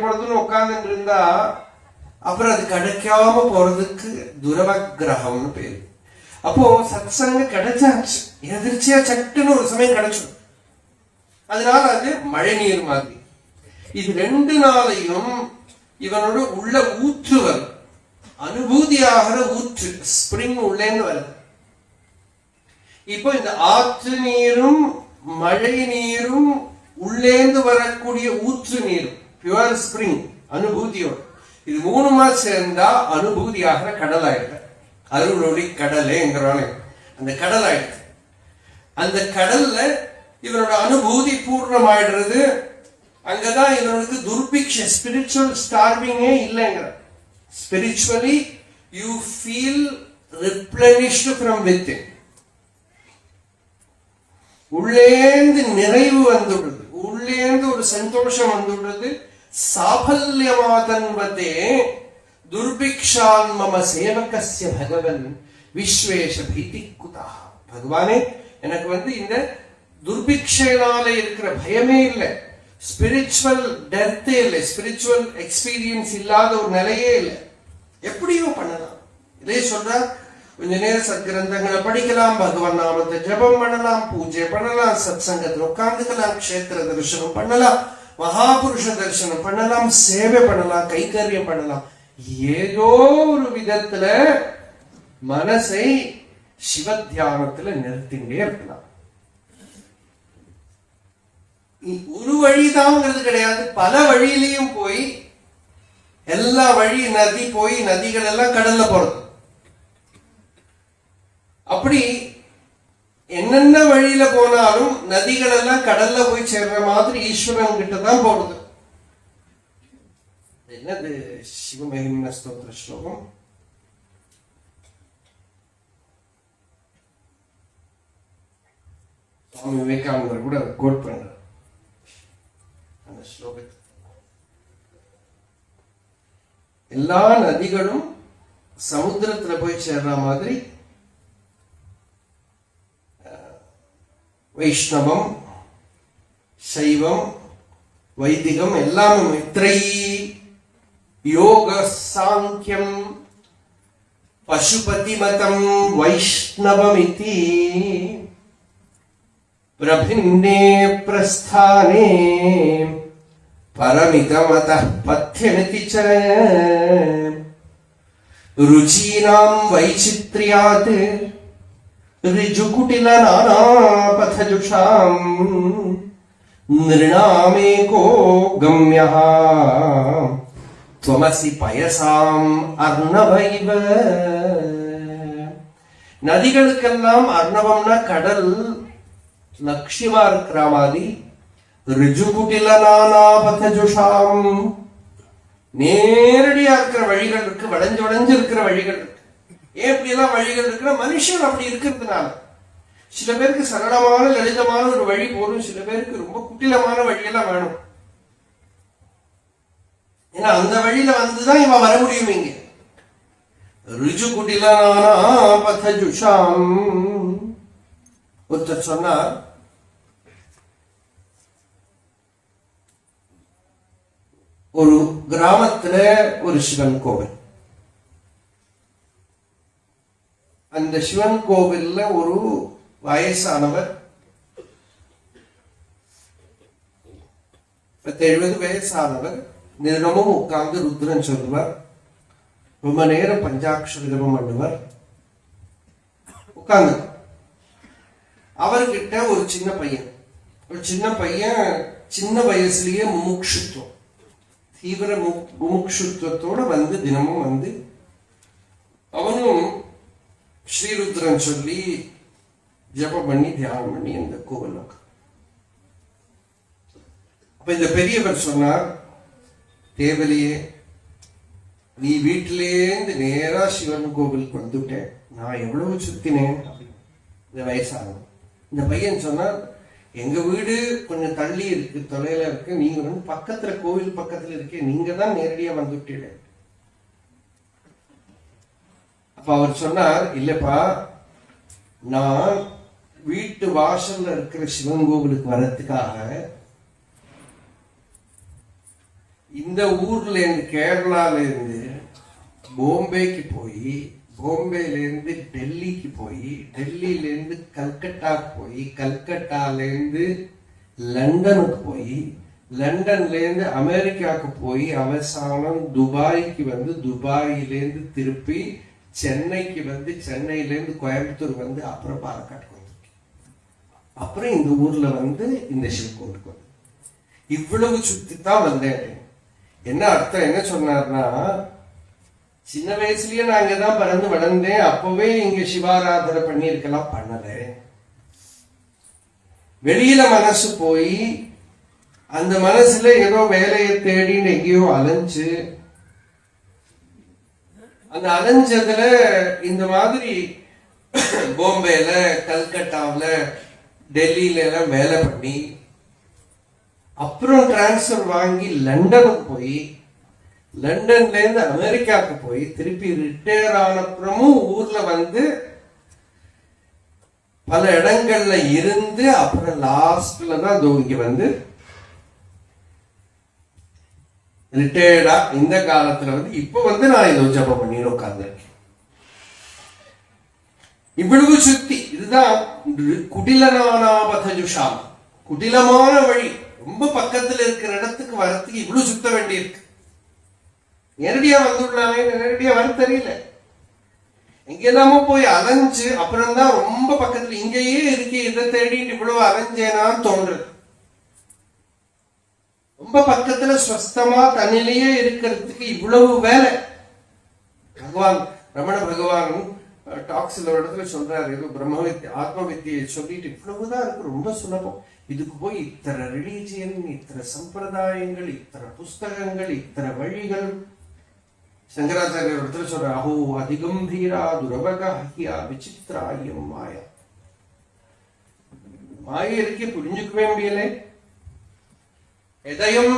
B: போறதுன்னு உட்கார்ந்துட்டு இருந்தா அப்புறம் அது கிடைக்காம போறதுக்கு துரவக்கிரகம்னு பேரு. அப்போ சத்சங்கம் கிடைச்சாச்சு, எதிர்ச்சியா சட்டுன்னு ஒரு சமயம் கிடைச்சிடும். அதனால அது மழை நீர் மாதிரி. இது ரெண்டு நாளையும் இவனோட உள்ள ஊற்று வரும், அனுபூதியாகிற ஊற்று, ஸ்பிரிங் உள்ளேன்னு வருது. இப்போ இந்த ஆற்று நீரும் மழை நீரும் உள்ளேந்து வரக்கூடிய ஊற்று நீரும் பியூர் ஸ்பிரிங் அனுபூதியோடு, இது மூணுமா சேர்ந்தா அனுபூதியாகிற கடல் ஆயிடுது. அருளொளி கடலேங்கிறானே அந்த கடல் ஆயிடுது. அந்த கடல்ல இவனோட அனுபூதி பூர்ணமாயிடுறது. அங்கதான் இவனுக்கு துர்பிக்ஷ ஸ்பிரிச்சுவல் ஸ்டார்விங்கே இல்லைங்கிற. Spiritually you feel replenished from within. உள்ளேந்து நிறைவு வந்துடுறது, உள்ளேந்து ஒரு சந்தோஷம் வந்துடுறது. சாபல்யமாதன்வதே துர்பிக்ஷான் மம சேவகஸ்ய பகவன் விஸ்வேஷ பீதி குதா. பகவானே, எனக்கு இந்த துர்பிக்ஷனால இருக்கிற பயமே இல்லை, ஸ்பிரிச்சுவல் டெத்தே இல்லை, ஸ்பிரிச்சுவல் எக்ஸ்பீரியன்ஸ் இல்லாத ஒரு நிலையே இல்லை. எப்படியும் பண்ணலாம். இதே சொல்ற, கொஞ்ச நேரம் சத்கிரந்தங்களை படிக்கலாம், பகவான் நாமத்தை ஜபம் பண்ணலாம், பூஜை பண்ணலாம், சத் சங்கத்தில் உட்கார்ந்துக்கலாம், க்ஷேத்திர தரிசனம் பண்ணலாம், மகாபுருஷ தரிசனம் பண்ணலாம், சேவை பண்ணலாம், கைங்கரியம் பண்ணலாம். ஏதோ ஒரு விதத்துல மனசை சிவ தியானத்துல நிறுத்திண்டே இருக்கலாம். ஒரு வழிதாங்கிறது கிடையாது, பல வழியிலையும் போய் எல்லா வழி நதி போய் நதிகள் எல்லாம் கடல்ல போறது. அப்படி என்னென்ன வழியில போனாலும் நதிகள் எல்லாம் கடல்ல போய் சேர்ற மாதிரி ஈஸ்வரன் கிட்ட தான் போடுது. என்னது சிவமகிம்ன ஸ்தோத்திர ஸ்லோகம்? சுவாமி விவேகானந்தர் கூட கோட் பண்றார் அந்த ஸ்லோகத்தை. எல்லா நதிகளும் சமுத்திரத்துல போய் சேர்ற மாதிரி வைஷ்ணவம், சைவம், வைதிகம் எல்லாமே மைத்ரை, யோக, சாங்கியம், பசுபதி மதம் வைஷ்ணவமிதி பிரபின்னே பிரஸ்தானே பரமிதமதः பத்யமிதி ச ருச்சீனாம் வைச்சித்ர்யாத் ரிஜுகுட்டில நானாபதஜுஷாம் நிர்ணாமேகோ கம்யः த்வமசி பயசாம் அர்ணவைவ. நதிகளுக்கெல்லாம் அர்ணவம்னா கடல் லட்சியமா இருக்கிற மாதிரி, ரிஜுகுட்டில நானாபதஜுஷாம் நேரடியா இருக்கிற வழிகள் இருக்கு, வளைஞ்சு வளைஞ்சு இருக்கிற வழிகள் இருக்கு. ஏன் இப்படி எல்லாம் வழிகள் இருக்குன்னா மனுஷன் அப்படி இருக்கிறதுனால. சில பேருக்கு சரளமான லலிதமான ஒரு வழி போடும், சில பேருக்கு ரொம்ப குட்டிலமான வழியெல்லாம் வேணும். ஏன்னா அந்த வழியில வந்துதான் இவன் வர முடியும். இங்க ரிஜு குட்டிலானாம் ஒருத்தர் சொன்னார், ஒரு கிராமத்துல ஒரு சிவன் கோவில். அந்த சிவன் கோவில்ல ஒரு வயசானவர், 70 வயசானவர், தினமும் உட்கார்ந்து ருத்ரன் சொல்லுவார், ரொம்ப நேரம் பஞ்சாட்சர ஜபம் பண்ணுவார். உட்கார்ந்து அவர்கிட்ட ஒரு சின்ன பையன் சின்ன வயசுலயே முமுட்சுத்துவம், தீவிர முமுட்சுத்துவத்தோட தினமும் அவனும் ஸ்ரீருத்ரன் சொல்லி ஜபம் பண்ணி தியானம் பண்ணி அந்த கோவில். அப்ப இந்த பெரியவர் சொன்னார், தேவலையே, நீ வீட்டிலேருந்து நேரா சிவன் கோவிலுக்கு வந்துட்டேன், நான் எவ்வளவு சுத்தினேன். இந்த வயசாகும் இந்த பையன் சொன்னார், எங்க வீடு கொஞ்சம் தள்ளி இருக்கு, தொலைல இருக்கு, நீங்க வந்து பக்கத்துல கோவில் பக்கத்துல இருக்கே, நீங்க தான் நேரடியா வந்துட்டீங்க. அப்ப அவர் சொன்னார், இல்லப்பா, நான் வீட்டு வாசல்ல இருக்கிற சிவன் கோவிலுக்கு வர்றதுக்காக இந்த ஊர்ல இருந்து, கேரளால இருந்து பாம்பேக்கு போய், பாம்பேல இருந்து டெல்லிக்கு போய், டெல்லியில இருந்து கல்கட்டாக்கு போய், கல்கட்டால இருந்து லண்டனுக்கு போய், லண்டன்ல இருந்து அமெரிக்காவுக்கு போய், அவசானம் துபாய்க்கு வந்து, துபாயிலேருந்து திருப்பி சென்னைக்கு வந்து, சென்னையில இருந்து கோயம்புத்தூர் வந்து, அப்புறம் பாலக்காட்டுக்கு வந்து, அப்புறம் இந்த ஊர்ல வந்து இந்த சிவகோவிலுக்கு வந்து இவ்வளவு சுத்தித்தான் வந்தேன். என்ன அர்த்தம்? என்ன சொன்னார்னா, சின்ன வயசுலயே நான் இங்கதான் பிறந்து வளர்ந்தேன், அப்பவே இங்க சிவாராதனை பண்ணி இருக்கலாம், பண்ணல. வெளியில மனசு போய் அந்த மனசுல ஏதோ வேலையை தேடின்னு எங்கேயோ அலைஞ்சு, அந்த அலைஞ்சதுல இந்த மாதிரி பாம்பேல, கல்கட்டாவில, டெல்லியில எல்லாம் வேலை பண்ணி, அப்புறம் டிரான்ஸ்பர் வாங்கி லண்டனுக்கு போய், லண்டன்ல இருந்து அமெரிக்காவுக்கு போய், திருப்பி ரிட்டையர் ஆனப்புறமும் ஊர்ல வந்து பல இடங்கள்ல இருந்து, அப்புறம் லாஸ்ட்ல தான் இங்க வந்து ரிட்டையர்டா இந்த காலத்துல வந்து இப்ப வந்து நான் இதை ஜபம் பண்ணி உட்கார்ந்துருக்கேன். இவ்வளவு சுத்தி, இதுதான் குடிலனானாபதஜுஷாம், குடிலமான வழி. ரொம்ப பக்கத்துல இருக்கிற இடத்துக்கு வரத்துக்கு இவ்வளவு சுத்த வேண்டியிருக்கு. நேரடியா வந்துடலாமே, நேரடியா வர தெரியல, எங்கெல்லாமோ போய் அலைஞ்சு அப்புறம் தான் ரொம்ப பக்கத்துல இங்கேயே இருக்கே, இதை தேடிட்டு இவ்வளவு அலைஞ்சேனான்னு தோன்றுது. ரொம்ப பக்கத்துல ஸ்வஸ்தமா தன்னிலேயே இருக்கிறதுக்கு இவ்வளவு வேலை. பகவான் ரமண பகவான் டாக்ஸ்ல ஒரு இடத்துல சொல்றாரு, ஏதோ பிரம்ம வித்யா, ஆத்ம வித்தியை சொல்லிட்டு இவ்வளவுதான் இருக்கு, ரொம்ப சுலபம், இதுக்கு போய் இத்தனை ரிலீஜியன், இத்தனை சம்பிரதாயங்கள், இத்தனை புஸ்தகங்கள், இத்தனை வழிகள். சங்கராச்சாரியர் இடத்துல சொல்ற, அஹோ அதிகம்பீரா துரபகஹ்யா விசித்ராயம் மாயா. மாயை இருக்கே, புரிஞ்சுக்கவே முடியல. எதையும்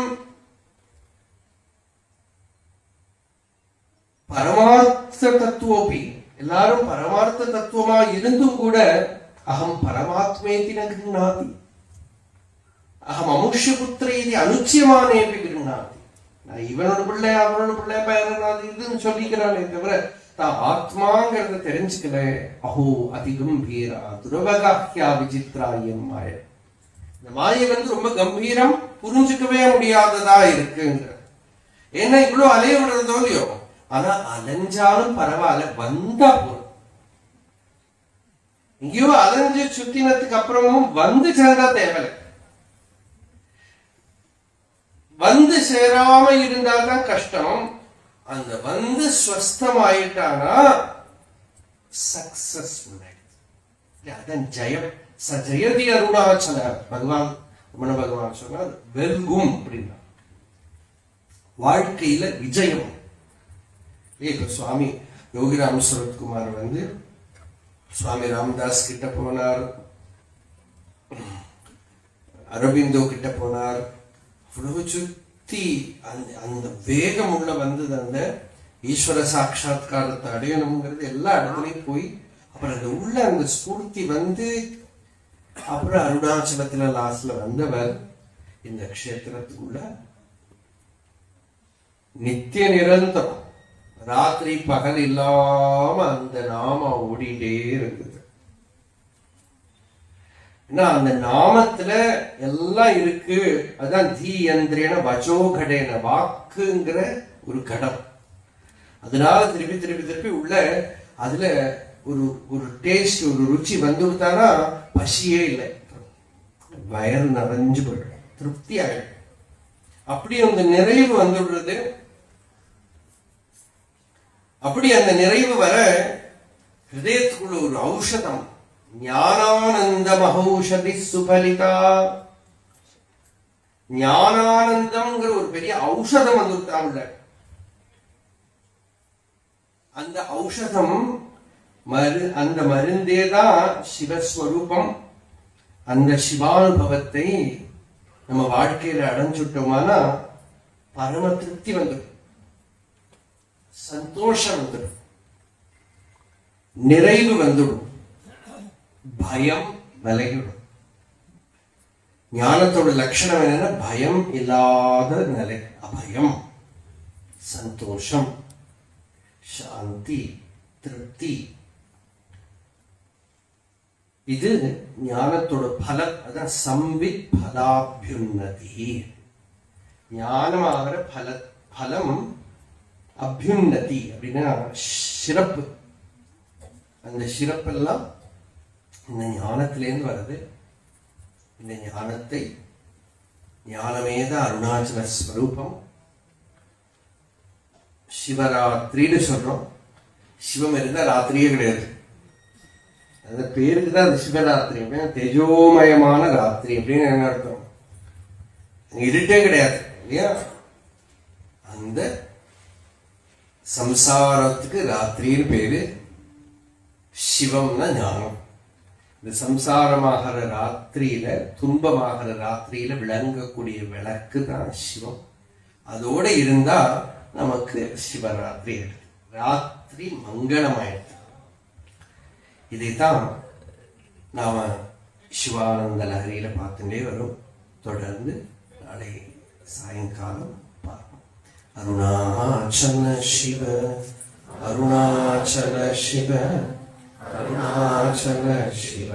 B: பரமார்த்த தத்துவோபி, எல்லாரும் பரமார்த்த தத்துவமா இருந்தும் கூட, அகம் பரமாத்மேதி ந கிருண்ணாதி, அகம் அமுஷ்ய புத்திர இது அனுச்சியமானேபி கிருண்ணாதி. நான் இவனோட பிள்ளை, அவனோட பிள்ளை, பேரனாது இதுன்னு சொல்லிக்கிறானே தவிர தான் ஆத்மாங்கிறத தெரிஞ்சுக்கல. அஹோ அதிகம்பீரா துரவகாஹ்யா விசித்ராயம் மாய. இந்த மாயை வந்து ரொம்ப கம்பீரம், புரிஞ்சுக்கவே முடியாததா இருக்குங்க. ஏன்னா இவ்வளவு அலைய விடுறதோ இல்லையோ, ஆனா அலைஞ்சாலும் பரவாயில்ல, வந்தா போதும். எங்கேயோ அலைஞ்சு சுத்தினதுக்கு அப்புறமும் வந்து சேர்ந்தா தேவையில்லை. வந்து சேராம இருந்தால்தான் கஷ்டம். அந்த வந்து ஸ்வஸ்தமாயிட்டானா சக்சஸ்ஃபுல் ஆயிடுது. அதான் ஜெயம். ஜெயதி அருணாச்சல. பகவான் ரமண பகவான் சொன்னார், வெல்கும் அப்படின்னா வாழ்க்கையில விஜயம். இப்ப சுவாமி யோகிராம் சரத்குமார் வந்து சுவாமி ராமதாஸ் கிட்ட போனார், அரபிந்தோ கிட்ட போனார். அவ்வளவு சுத்தி அந்த வேகம் உள்ள வந்தது. அந்த ஈஸ்வர சாட்சா்காரத்தை அடையணுங்கிறது எல்லா இடத்துலயும் போய், அப்புறம் அந்த உள்ள அந்த ஸ்பூர்த்தி வந்து, அப்புறம் அருணாச்சலத்துல லாஸ்ட்ல வந்தவர் இந்த க்ஷேத்திரத்துக்குள்ள நித்திய நிரந்தரம், ராத்திரி பகல் இல்லாம அந்த நாம ஓடிட்டே இருக்குது. அந்த நாமத்துல எல்லாம் இருக்கு. அதான் தீ யந்திரேன வச்சோகடேன, வாக்குங்கிற ஒரு கடம். அதனால திருப்பி திருப்பி திருப்பி உள்ள அதுல ஒரு ஒரு டேஸ்ட், ஒரு ருச்சி வந்து விட்டானா பசியே இல்லை, வயறு நிறைஞ்சு போயிடும், திருப்தி ஆயிடும். அப்படி அந்த நிறைவு வந்துடுறது. அப்படி அந்த நிறைவு வர ஹிருதயத்துக்குள்ள ஒரு ஔஷதம், ஞானானந்த மகௌஷதி சுபலிதா. ஞானானந்தம்ங்கிற ஒரு பெரிய ஔஷதம் வந்துட்டாங்க. அந்த ஔஷதம் அந்த மருந்தே தான் சிவஸ்வரூபம். அந்த சிவானுபவத்தை நம்ம வாழ்க்கையில அடைஞ்சுட்டோம்னா பரம திருப்தி வந்துடும், சந்தோஷம் வந்துடும், நிறைவு வந்துடும், பயம் விலகிடும். ஞானத்தோட லட்சணம் என்னன்னா பயம் இல்லாத நிலை, அபயம், சந்தோஷம், சாந்தி, திருப்தி. இது ஞானத்தோட பலம். அதான் சம்வித் பலாபியுன்னதி. ஞானமாகிற பலம் அபியுன்னதி அப்படின்னா சிறப்பு. அந்த சிறப்பெல்லாம் இந்த ஞானத்திலேருந்து வருது. இந்த ஞானத்தை ஞானமேத அருணாச்சல ஸ்வரூபம். சிவராத்திரின்னு சொல்றோம். சிவம் இருந்தா ராத்திரியே கிடையாது. அந்த பேருக்கு தான் அது சிவராத்திரி அப்படின்னு, தேஜோமயமான ராத்திரி அப்படின்னு என்ன அர்த்தம்? இருட்டே கிடையாது இல்லையா? அந்த சம்சாரத்துக்கு ராத்திரின்னு பேரு. சிவம்னா ஞானம். இந்த சம்சாரமாகிற ராத்திரியில, துன்பமாகிற ராத்திரியில விளங்கக்கூடிய விளக்கு தான் சிவம். அதோட இருந்தா நமக்கு சிவராத்திரி எடுத்து, ராத்திரி மங்களமாயிடுது. இதைத்தான் நாம சிவானந்த லஹரியில பார்த்துட்டே வரும். தொடர்ந்து நாளை சாயங்காலம் பார்ப்போம். அருணாச்சல சிவ, அருணாச்சல சிவ, அருணாச்சல சிவ,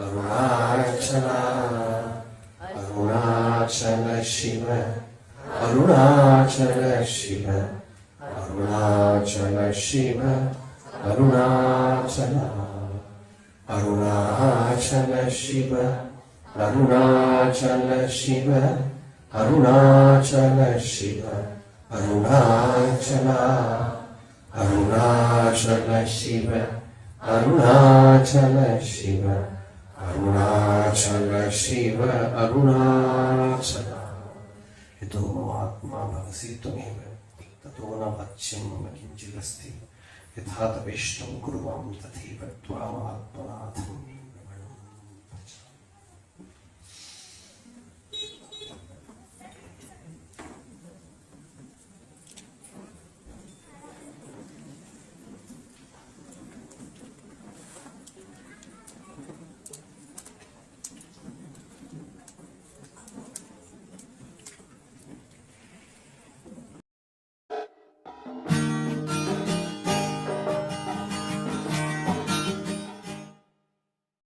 B: அருணாச்சல, அருணாச்சல சிவ, அருணாச்சல சிவ, அருணாச்சல சிவ, அருணாச்சல, அருணாச்சல சிவ, அருணாச்சல சிவ, அருணாச்சல சிவ, அருணாச்சல, அருணாச்சல சிவ, அருணாச்சல சிவ, அருணாச்சல சிவ, அருணாச்சல. இதோ ஆத்மா பவசி त्वमेव ततो न वाच्यं मम किञ्चिदस्ति यथा तवेष्टं कुर्वां तथैव त्वामात्मनाथम्